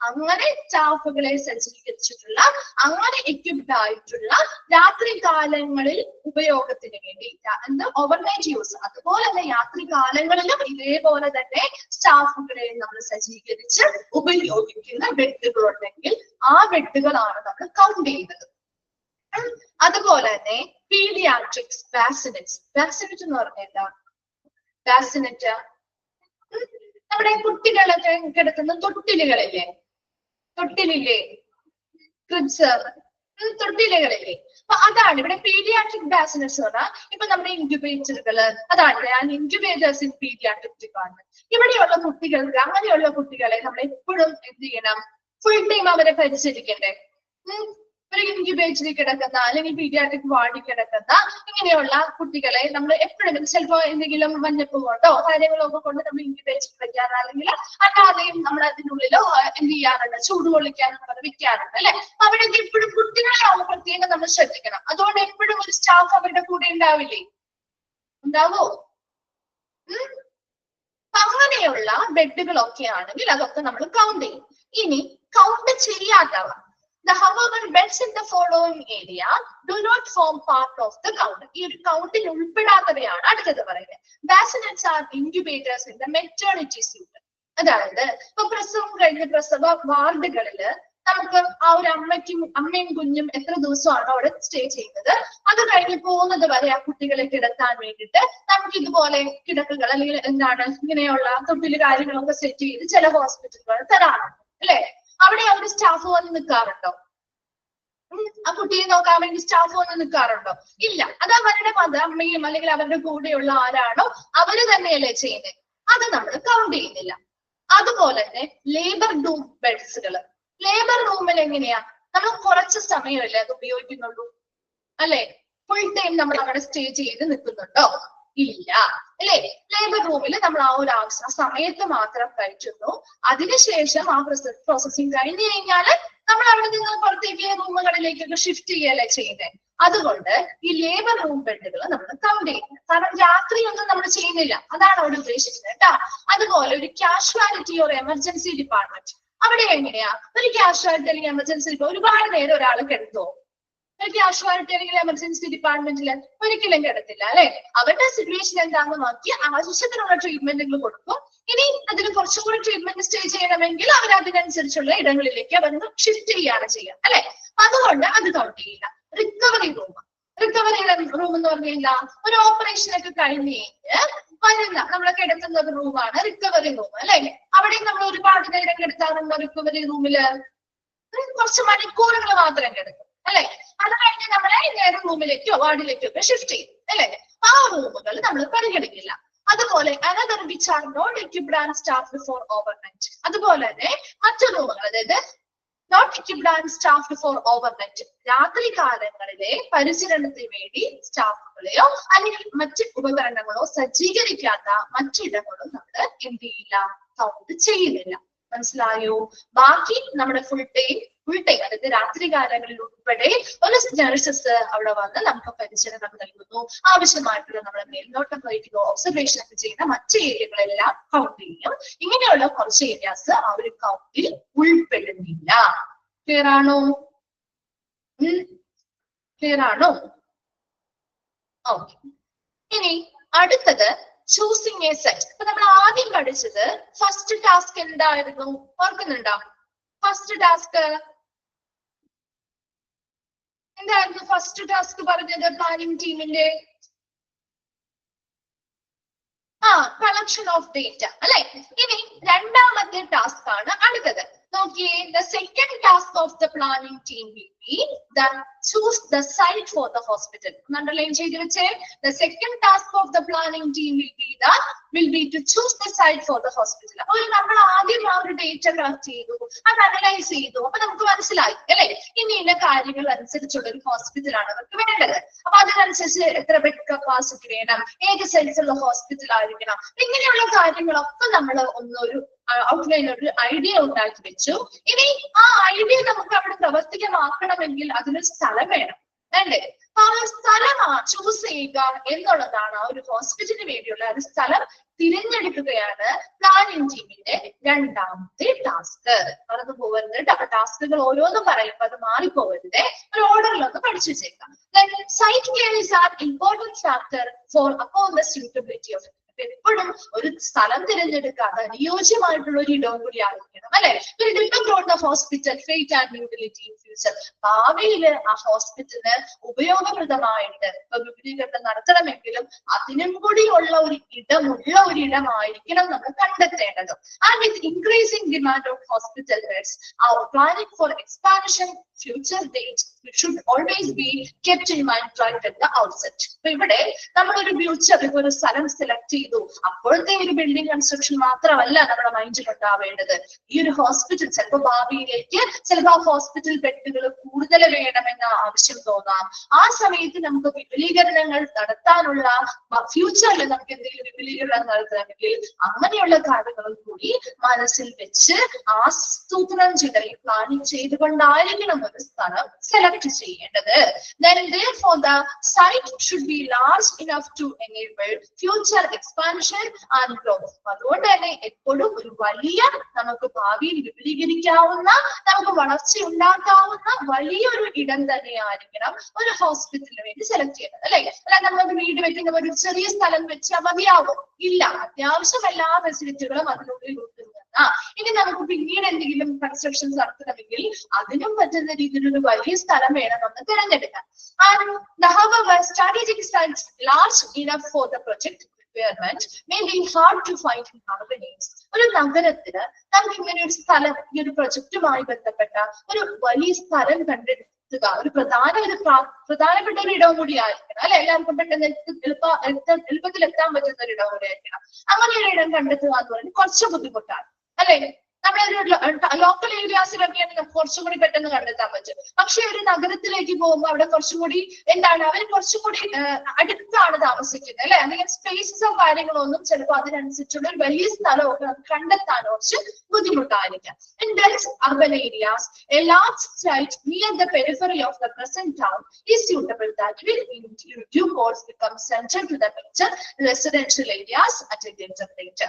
അങ്ങനെ സ്റ്റാഫുകളെ സജ്ജീകരിച്ചിട്ടുള്ള, അങ്ങനെ എക്വിപ്ഡ് ആയിട്ടുള്ള രാത്രി കാലങ്ങളിൽ ഉപയോഗത്തിന് വേണ്ടി ഓവർനൈറ്റ് യൂസ്, അതുപോലെ തന്നെ രാത്രി കാലങ്ങളിലും ഇതേപോലെ തന്നെ സ്റ്റാഫുകളെ നമ്മൾ സജ്ജീകരിച്ച് ഉപയോഗിക്കുന്ന ബെഡുകളുണ്ടെങ്കിൽ ആ ബെഡുകളാണ് നമ്മൾ കൗണ്ട് ചെയ്യുന്നത്. അതുപോലെ തന്നെ പീഡിയാട്രിക്സ്, ബാസിനെറ്റ് എന്ന് പറഞ്ഞാൽ എന്താ? ബാസിനെറ്റ് നമ്മുടെ കുട്ടികളൊക്കെ കിടക്കുന്ന തൊട്ടിലുകളില്ലേ, തൊട്ടിലില്ലേ, ക്രിബ്സ്, തൊട്ടിലുകളില്ലേ. അപ്പൊ അതാണ് ഇവിടെ പീഡിയാട്രിക് ബാസിനസ് പറഞ്ഞാൽ ഇപ്പൊ നമ്മുടെ ഇൻക്യുബേറ്ററുകള്, അതാണ് ഇൻക്യുബേറ്റേഴ്സ് ഇൻ പീഡിയാട്രിക് ഡിപ്പാർട്ട്മെന്റ്. ഇവിടെയുള്ള കുട്ടികൾക്ക്, അങ്ങനെയുള്ള കുട്ടികളെ നമ്മൾ എപ്പോഴും എന്ത് ചെയ്യണം, ഫുൾ ടൈം അവരെ പരിചരിക്കണ്ടേ. ഒരു ഇൻക്യുബേറ്ററിൽ കിടക്കുന്ന അല്ലെങ്കിൽ പീഡിയാട്രിക് വാർഡിൽ കിടക്കുന്ന ഇങ്ങനെയുള്ള കുട്ടികളെ നമ്മൾ എപ്പോഴും ചിലപ്പോ എന്തെങ്കിലും മഞ്ഞപ്പ് കൊണ്ടോ കാര്യങ്ങളോ ഒക്കെ കൊണ്ട് നമ്മൾ ഇൻക്യുബേറ്ററിൽ വെക്കാറ്, അല്ലെങ്കിൽ അല്ലാതെയും നമ്മൾ അതിനുള്ളിലോ എന്ത് ചെയ്യാറുണ്ട്, ചൂട് കൊള്ളിക്കാനൊക്കെ വെക്കാറുണ്ട് അല്ലെ. അവിടെയൊക്കെ എപ്പോഴും കുട്ടികളാവുമ്പോൾ പ്രത്യേകം നമ്മൾ ശ്രദ്ധിക്കണം. അതുകൊണ്ട് എപ്പോഴും ഒരു സ്റ്റാഫ് അവരുടെ കൂടെ ഉണ്ടാവില്ലേ, ഉണ്ടാവോ? അങ്ങനെയുള്ള ബെഡുകളൊക്കെ ആണെങ്കിൽ അതൊക്കെ നമ്മൾ കൗണ്ട് ചെയ്യും. ഇനി count ചെയ്യാത്തവ, however beds in the following area do not form part of the count. ഈ ഒരു കൗണ്ടിൽ ഉൾപ്പെടാത്തവയാണ് അടുത്തത് പറയുന്നത്. Bassinets are incubators in the maternity suite. അതായത് ഇപ്പൊ പ്രസവം കഴിഞ്ഞ പ്രസവ വാർഡുകളില് നമുക്ക് ആ ഒരു അമ്മയും കുഞ്ഞും എത്ര ദിവസമാണോ അവിടെ സ്റ്റേ ചെയ്യുന്നത്, അത് കഴിഞ്ഞ് പോകുന്നത് വരെ ആ കുട്ടികളെ കിടത്താൻ വേണ്ടിയിട്ട് നമുക്ക് ഇതുപോലെ കിടക്കുകൾ അല്ലെങ്കിൽ എന്താണ് ഇങ്ങനെയുള്ള തൊട്ടില് കാര്യങ്ങളൊക്കെ സെറ്റ് ചെയ്ത് ചില ഹോസ്പിറ്റലുകൾ തരാറുണ്ട് അല്ലെ. അവിടെ അവര് സ്റ്റാഫ് വന്ന് നിൽക്കാറുണ്ടോ? ആ കുട്ടിയെ നോക്കാൻ വേണ്ടി സ്റ്റാഫ് വന്ന് നിൽക്കാറുണ്ടോ? ഇല്ല. അത് അവരുടെ അമ്മയും അല്ലെങ്കിൽ അവരുടെ കൂടെയുള്ള ആരാണോ അവര് തന്നെയല്ലേ ചെയ്യുന്നത്. അത് നമ്മൾ കൗണ്ട് ചെയ്യുന്നില്ല. അതുപോലെ തന്നെ ലേബർ റൂം ബെഡ്സുകൾ, ലേബർ റൂമിൽ എങ്ങനെയാ, നമ്മൾ കുറച്ച് സമയമല്ലേ അത് ഉപയോഗിക്കുന്നുള്ളൂ അല്ലെ. ഫുൾ ടൈം നമ്മൾ അവിടെ സ്റ്റേ ചെയ്ത് നിൽക്കുന്നുണ്ടോ? ഇല്ല അല്ലെ. ലേബർ റൂമിൽ നമ്മൾ ആ ഒരു സമയത്ത് മാത്രം കഴിക്കുന്നു. അതിനുശേഷം ആ പ്രോസസ്സിങ് കഴിഞ്ഞു കഴിഞ്ഞാൽ നമ്മൾ അവിടെ നിന്ന് പുറത്തേക്ക് റൂമുകളിലേക്കൊക്കെ ഷിഫ്റ്റ് ചെയ്യല്ലേ ചെയ്യുന്നത്. അതുകൊണ്ട് ഈ ലേബർ റൂം ബെഡുകൾ നമ്മൾ കൗണ്ട് ചെയ്യുന്നത്. കാരണം രാത്രിയൊന്നും നമ്മൾ ചെയ്യുന്നില്ല, അതാണ് അവിടെ ഉദ്ദേശിക്കുന്നത് കേട്ടോ. അതുപോലെ ഒരു കാഷ്വാലിറ്റി ഓർ എമർജൻസി ഡിപ്പാർട്ട്മെന്റ്, അവിടെ എങ്ങനെയാ ഒരു കാഷ്വാലിറ്റി അല്ലെങ്കിൽ എമർജൻസി ഒരുപാട് നേരം ഒരാൾ കിടത്തുമോ? ഒരു കാഷ്വാലിറ്റി അല്ലെങ്കിൽ എമർജൻസി ഡിപ്പാർട്ട്മെന്റിൽ ഒരിക്കലും കിടത്തില്ല അല്ലെ. അവരുടെ സിറ്റുവേഷൻ എന്താണെന്ന് നോക്കി ആവശ്യത്തിനുള്ള ട്രീറ്റ്മെന്റുകൾ കൊടുക്കും. ഇനി അതിന് കുറച്ചും കൂടി ട്രീറ്റ്മെന്റ് സ്റ്റേ ചെയ്യണമെങ്കിൽ അവർ അതിനനുസരിച്ചുള്ള ഇടങ്ങളിലേക്ക് അവരൊന്ന് ഷിഫ്റ്റ് ചെയ്യാണ് ചെയ്യുക അല്ലെ. അതുകൊണ്ട് അത് കൗണ്ട് ചെയ്യില്ല. റിക്കവറി റൂം എന്ന് പറഞ്ഞു കഴിഞ്ഞാൽ ഒരു ഓപ്പറേഷൻ ഒക്കെ കഴിഞ്ഞ് വരുന്ന നമ്മളെ കിടത്തുന്ന ഒരു റൂമാണ് റിക്കവറി റൂം അല്ലെ. അവിടെ നമ്മൾ ഒരുപാട് നേരം കിടത്താറുണ്ടോ? റിക്കവറി റൂമില് കുറച്ച് മണിക്കൂറുകൾ മാത്രം കിടക്കും അല്ലെ. അത് കഴിഞ്ഞ് നമ്മളെ നേരെ റൂമിലേക്കോ വാർഡിലേക്കോ ഒക്കെ ഷിഫ്റ്റ് ചെയ്യും അല്ലെ. ആ റൂമുകൾ നമ്മൾ പരിഗണിക്കില്ല. അതുപോലെ another which are not equipped and staffed for overnight, അതുപോലെ തന്നെ മറ്റു റൂമുകൾ, അതായത് not equipped and staffed for overnight, രാത്രി കാലങ്ങളിലെ പരിചരണത്തിന് വേണ്ടി സ്റ്റാഫുകളെയോ അല്ലെങ്കിൽ മറ്റ് ഉപകരണങ്ങളോ സജ്ജീകരിക്കാത്ത മറ്റിടങ്ങളും നമ്മൾ എന്ത് ചെയ്യില്ല, കൗണ്ട് ചെയ്യുന്നില്ല. മനസ്സിലായോ? ബാക്കി നമ്മുടെ ഫുൾ ടൈം അതായത് രാത്രി കാലങ്ങളിൽ ഉൾപ്പെടെ ഒരു നഴ്സസ് അവിടെ വന്ന് നമുക്ക് പരിചരണം നൽകുന്നു. ആവശ്യമായിട്ടുള്ള നമ്മുടെ മേൽനോട്ടം വഹിക്കുക, ഒബ്സർവേഷൻ ഒക്കെ ചെയ്യുന്ന മറ്റു ഏരിയകളെല്ലാം കൗണ്ട് ചെയ്യും. ഇങ്ങനെയുള്ള കുറച്ച് ഏരിയാസ് ആ ഒരു കൗണ്ടിൽ ഉൾപ്പെടുന്നില്ല. ക്ലിയർ ആണോ? ക്ലിയർ ആണോ? ഓക്കെ. ഇനി അടുത്തത് ചൂസിങ് എ സെറ്റ്. അപ്പൊ നമ്മൾ ആദ്യം പഠിച്ചത് ഫസ്റ്റ് ടാസ്ക് എന്തായിരുന്നു? ഓർക്കുന്നുണ്ടോ? ഫസ്റ്റ് ടാസ്ക് എന്തായിരുന്നു? ഫസ്റ്റ് ടാസ്ക് പറഞ്ഞത് പ്ലാനിംഗ് ടീമിന്റെ കളക്ഷൻ ഓഫ് ഡേറ്റ അല്ലെ. ഇനി രണ്ടാമത്തെ ടാസ്ക് ആണ് അടുത്തത്. നോക്കിയേ, the second task of the planning team will be the choose the site for the hospital. Underline ചെയ്തു വെച്ചേ. The second task of the planning team will be to choose the site for the hospital. അപ്പോൾ നമ്മൾ ആദ്യം ആ ഒരു data collect ചെയ്തു, അത് analyse ചെയ്തു. അപ്പൊ നമുക്ക് മനസ്സിലായി അല്ലെ, ഇന്ന കാര്യങ്ങൾ അനുസരിച്ചുള്ള ഒരു ഹോസ്പിറ്റലാണ് അവർക്ക് വേണ്ടത്. അപ്പൊ അതിനനുസരിച്ച് എത്ര ബെഡ് കപ്പാസിറ്റി വേണം, ഏത് സൈസുള്ള ഹോസ്പിറ്റൽ ആയിരിക്കണം, ഇങ്ങനെയുള്ള കാര്യങ്ങളൊക്കെ നമ്മൾ ഒന്നൊരു ഔട്ട്ലൈൻ ഒരു ഐഡിയ ഉണ്ടാക്കി വെച്ചു. ഇനി ആ ഐഡിയ നമുക്ക് അവിടെ പ്രവർത്തികമാക്കണമെങ്കിൽ അതിനൊരു സ്ഥലം വേണം വേണ്ടേ. അപ്പൊ ആ ഒരു സ്ഥലം ചൂസ് ചെയ്യുക എന്നുള്ളതാണ് ആ ഒരു ഹോസ്പിറ്റലിന് വേണ്ടിയുള്ള ഒരു സ്ഥലം തിരഞ്ഞെടുക്കുകയാണ് പ്ലാനിംഗ് ടീമിന്റെ രണ്ടാമത്തെ ടാസ്ക്. മറന്നു പോകരുത്. ടാസ്കുകൾ ഓരോന്നും പറയുമ്പോൾ അത് മാറിപ്പോകരുത്. ഒരു ഓർഡറിലൊന്ന് പഠിച്ചു വെച്ചേക്കാം. Site clearance are important factor for upon the suitability of. എപ്പോഴും ഒരു സ്ഥലം തിരഞ്ഞെടുക്കാതെ അനുയോജ്യമായിട്ടുള്ള ഒരു ഇടവും കൂടി ആയിരിക്കണം അല്ലെ. Hospital fate and utility future, ഭാവിയിൽ ആ ഹോസ്പിറ്റലിന് ഉപയോഗപ്രദമായിട്ട് ഇപ്പൊ വിപുലീകരണം നടത്തണമെങ്കിലും അതിനും കൂടി ഉള്ള ഒരു ഇടമായിരിക്കണം നമ്മൾ കണ്ടെത്തേണ്ടത്. And with increasing demand of hospital beds our planning for expansion future dates should always be kept in mind right at the outset. അപ്പൊ ഇവിടെ നമ്മൾ ഒരു ഫ്യൂച്ചർ ഒരു സ്ഥലം സെലക്ട് ചെയ്തു, അപ്പോഴത്തെ ഒരു ബിൽഡിംഗ് കൺസ്ട്രക്ഷൻ മാത്രമല്ല നമ്മുടെ മൈൻഡിൽ ഉണ്ടാവേണ്ടത്. ഈ ഒരു ഹോസ്പിറ്റൽ ചിലപ്പോൾ ഭാവിയിലേക്ക് ചിലപ്പോൾ ആ ഹോസ്പിറ്റൽ ബെഡുകൾ കൂടുതൽ വേണമെന്ന ആവശ്യം തോന്നാം. ആ സമയത്ത് നമുക്ക് വിപുലീകരണങ്ങൾ നടത്താനുള്ള ഫ്യൂച്ചറിൽ നമുക്ക് എന്തെങ്കിലും വിപുലീകരണം നടത്തണമെങ്കിൽ അങ്ങനെയുള്ള കാര്യങ്ങളും കൂടി മനസ്സിൽ വെച്ച് ആസൂത്രണം ചെയ്ത പ്ലാനിങ് ചെയ്തുകൊണ്ടായിരിക്കണം ഒരു സ്ഥലം സെലക്ട് ചെയ്യേണ്ടത്. Then therefore the site should be large enough to enable future expansion and growth. അതുകൊണ്ട് തന്നെ എപ്പോഴും ഒരു വലിയ നമുക്ക് ഭാവിയിൽ വിപുലീകരിക്കാവുന്ന നമുക്ക് വളർച്ച ഉണ്ടാക്കാവുന്ന വലിയൊരു ഇടം തന്നെയായിരിക്കണം ഒരു ഹോസ്പിറ്റലിന് വേണ്ടി സെലക്ട് ചെയ്യുന്നത്, അല്ലെ? അല്ല നമ്മളൊരു വീട് വെക്കുന്ന ഒരു ചെറിയ സ്ഥലം വെച്ചാൽ മതിയാവും? ഇല്ല, അത്യാവശ്യം എല്ലാ ഫെസിലിറ്റികളും അതിനുള്ളിൽ ഉൾപ്പെടുന്ന ഇനി നമുക്ക് പിന്നീട് എന്തെങ്കിലും കൺസ്ട്രക്ഷൻസ് നടത്തണമെങ്കിൽ അതിനും പറ്റുന്ന രീതിയിലൊരു വലിയ സ്ഥലം വേണം നമ്മൾ തിരഞ്ഞെടുക്കാൻ. However, strategic sites large enough for the project requirement may be hard to find in urban areas. ഒരു നഗരത്തിന് നമുക്ക് ഇങ്ങനെ ഒരു സ്ഥലം ഈ ഒരു പ്രൊജക്റ്റുമായി ബന്ധപ്പെട്ട ഒരു വലിയ സ്ഥലം കണ്ടെത്തുക ഒരു പ്രധാനപ്പെട്ട ഒരു ഇടവും കൂടി ആയിരിക്കണം, അല്ലെ? എല്ലാവർക്കും പെട്ടെന്ന് എളുപ്പത്തിൽ എത്താൻ പറ്റുന്ന ഒരു ഇടം കൂടി ആയിരിക്കണം. അങ്ങനെ ഒരു ഇടം കണ്ടെത്തുക എന്ന് പറയുന്നത് കുറച്ച് ബുദ്ധിമുട്ടാണ്, അല്ലെ? നമ്മുടെ ലോക്കൽ ഏരിയാസിലൊക്കെയാണ് നമുക്ക് കുറച്ചും കൂടി പെട്ടെന്ന് കണ്ടെത്താൻ പറ്റും. പക്ഷെ ഒരു നഗരത്തിലേക്ക് പോകുമ്പോൾ അവിടെ കുറച്ചും കൂടി അവർ കുറച്ചും കൂടി അടുത്താണ് താമസിക്കുന്നത്, അല്ലെ? അല്ലെങ്കിൽ സ്പേസസോ കാര്യങ്ങളൊന്നും ചിലപ്പോൾ അതിനനുസരിച്ചുള്ള ഒരു വലിയ സ്ഥലമൊക്കെ നമുക്ക് കണ്ടെത്താൻ കുറച്ച് ബുദ്ധിമുട്ടായിരിക്കാം. In dense urban areas, a large site near the periphery of the present town is suitable that will in due course become central to the major residential areas at a later date.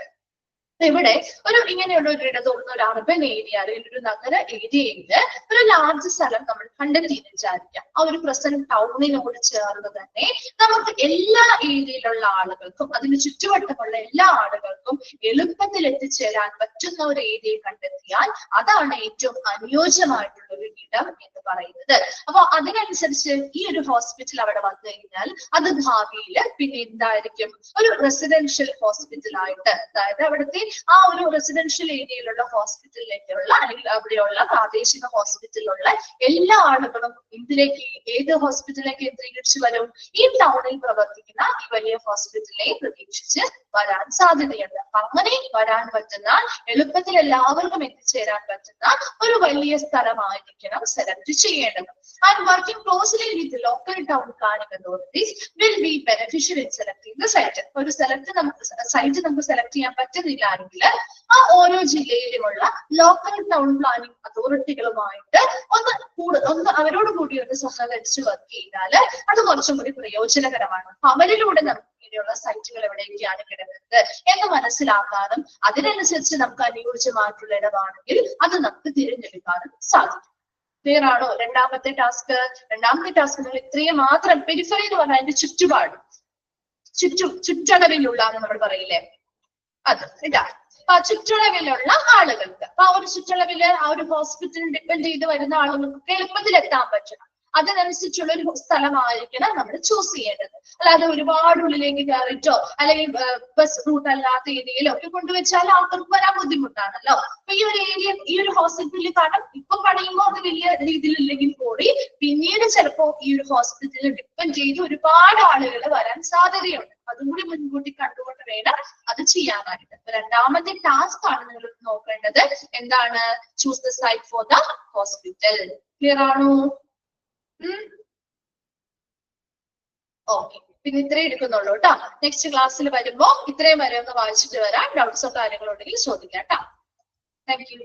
ഇവിടെ ഒരു ഇങ്ങനെയുള്ള ഒരു ഇടതുള്ള ഒരു urban area അല്ലെങ്കിൽ ഒരു നഗര ഏരിയയില് ഒരു ലാർജ് സ്ഥലം നമ്മൾ കണ്ടെത്തി വിചാരിക്കാം. ആ ഒരു പ്രസന്റ് ടൗണിനോട് ചേർന്ന് തന്നെ നമുക്ക് എല്ലാ ഏരിയയിലുള്ള ആളുകൾക്കും അതിന് ചുറ്റുവട്ടമുള്ള എല്ലാ ആളുകൾക്കും എളുപ്പത്തിൽ എത്തിച്ചേരാൻ പറ്റുന്ന ഒരു ഏരിയ കണ്ടെത്തിയാൽ അതാണ് ഏറ്റവും അനുയോജ്യമായിട്ടുള്ള ഒരു ഇടം എന്ന് പറയുന്നത്. അപ്പൊ അതിനനുസരിച്ച് ഈ ഒരു ഹോസ്പിറ്റൽ അവിടെ വന്നു കഴിഞ്ഞാൽ അത് ഭാവിയിൽ പിന്നെ എന്തായിരിക്കും ഒരു റെസിഡൻഷ്യൽ ഹോസ്പിറ്റൽ ആയിട്ട്, അതായത് അവിടുത്തെ ആ ഒരു റെസിഡൻഷ്യൽ ഏരിയയിലുള്ള ഹോസ്പിറ്റലിലേക്കുള്ള അല്ലെങ്കിൽ അവിടെയുള്ള പ്രാദേശിക ഹോസ്പിറ്റലിലുള്ള എല്ലാ ആളുകളും ഇതിലേക്ക് ഏത് ഹോസ്പിറ്റലിനെ കേന്ദ്രീകരിച്ച് വരും? ഈ ടൗണിൽ പ്രവർത്തിക്കുന്ന ഈ വലിയ ഹോസ്പിറ്റലിനെ പ്രതീക്ഷിച്ച് വരാൻ സാധ്യതയുണ്ട്. അങ്ങനെ വരാൻ പറ്റുന്ന എളുപ്പത്തിൽ എല്ലാവർക്കും എത്തിച്ചേരാൻ പറ്റുന്ന ഒരു വലിയ സ്ഥലമായിരിക്കണം സെലക്ട് ചെയ്യേണ്ടത്. And working closely with the local town planning authorities will be beneficial in selecting the site. ഒരു സ്ഥലത്ത് നമുക്ക് സൈറ്റ് നമുക്ക് സെലക്ട് ചെയ്യാൻ പറ്റുന്നില്ലെങ്കിൽ ആ ഓരോ ജില്ലയിലുമുള്ള ലോക്കൽ ടൗൺ പ്ലാനിംഗ് അതോറിറ്റികളുമായിട്ട് ഒന്ന് അവരോട് കൂടി ഒന്ന് സഹകരിച്ച് വർക്ക് ചെയ്താൽ അത് കുറച്ചും കൂടി പ്രയോജനകരമാണ്. അവരിലൂടെ നമുക്ക് ഇങ്ങനെയുള്ള സൈറ്റുകൾ എവിടെയൊക്കെയാണ് കിടക്കുന്നത് എന്ന് മനസ്സിലാക്കാനും അതിനനുസരിച്ച് നമുക്ക് അനുയോജ്യമായിട്ടുള്ള ഇടമാണെങ്കിൽ അത് നമുക്ക് തിരഞ്ഞെടുക്കാനും സാധിക്കും. ക്ലിയർ ആണോ? രണ്ടാമത്തെ ടാസ്ക് നിങ്ങൾ ഇത്രയും മാത്രം പെരിഫറി എന്ന് പറഞ്ഞാൽ അതിന്റെ ചുറ്റുപാട് ചുറ്റളവിലുള്ള നമ്മൾ പറയില്ലേ, അത് ഇതാണ്. അപ്പൊ ആ ചുറ്റളവിലുള്ള ആളുകൾക്ക് അപ്പൊ ആ ഒരു ചുറ്റളവില് ആ ഒരു ഹോസ്പിറ്റൽ ഡിപ്പെൻഡ് ചെയ്ത് വരുന്ന ആളുകൾക്ക് എളുപ്പത്തിൽ എത്താൻ പറ്റണം. അതിനനുസരിച്ചുള്ള ഒരു സ്ഥലമായിരിക്കണം നമ്മൾ ചൂസ് ചെയ്യേണ്ടത്. അല്ലാതെ ഒരുപാട് ഉള്ളിലേക്ക് കയറിയിട്ടോ അല്ലെങ്കിൽ ബസ് റൂട്ട് അല്ലാത്ത ഏരിയയിലോ ഒക്കെ കൊണ്ടുവച്ചാൽ ആൾക്കാർക്ക് വരാൻ ബുദ്ധിമുട്ടാണല്ലോ. അപ്പൊ ഈ ഒരു ഏരിയ ഈ ഒരു ഹോസ്പിറ്റലിൽ കാരണം ഇപ്പൊ പണിയുമ്പോൾ അത് വലിയ രീതിയിലില്ലെങ്കിൽ കൂടി പിന്നീട് ചിലപ്പോ ഈ ഒരു ഹോസ്പിറ്റലിൽ ഡിപ്പെൻഡ് ചെയ്ത് ഒരുപാട് ആളുകൾ വരാൻ സാധ്യതയുണ്ട്. അതും കൂടി മുൻകൂട്ടി കണ്ടുകൊണ്ട് വേണം അത് ചെയ്യാനായിട്ട്. രണ്ടാമത്തെ ടാസ്ക് ആണ് നിങ്ങൾ നോക്കേണ്ടത്. എന്താണ്? Choose the site for the hospital. Clear ആണോ? ഓക്കെ, പിന്നെ ഇത്രയും എടുക്കുന്നുള്ളൂ കേട്ടോ. നെക്സ്റ്റ് ക്ലാസ്സിൽ വരുമ്പോ ഇത്രയും വരെ ഒന്ന് വായിച്ചിട്ട് വരാം. ഡൗട്ട്സോ കാര്യങ്ങളോ ഉണ്ടെങ്കിൽ ചോദിക്കാം കേട്ടോ. Thank you.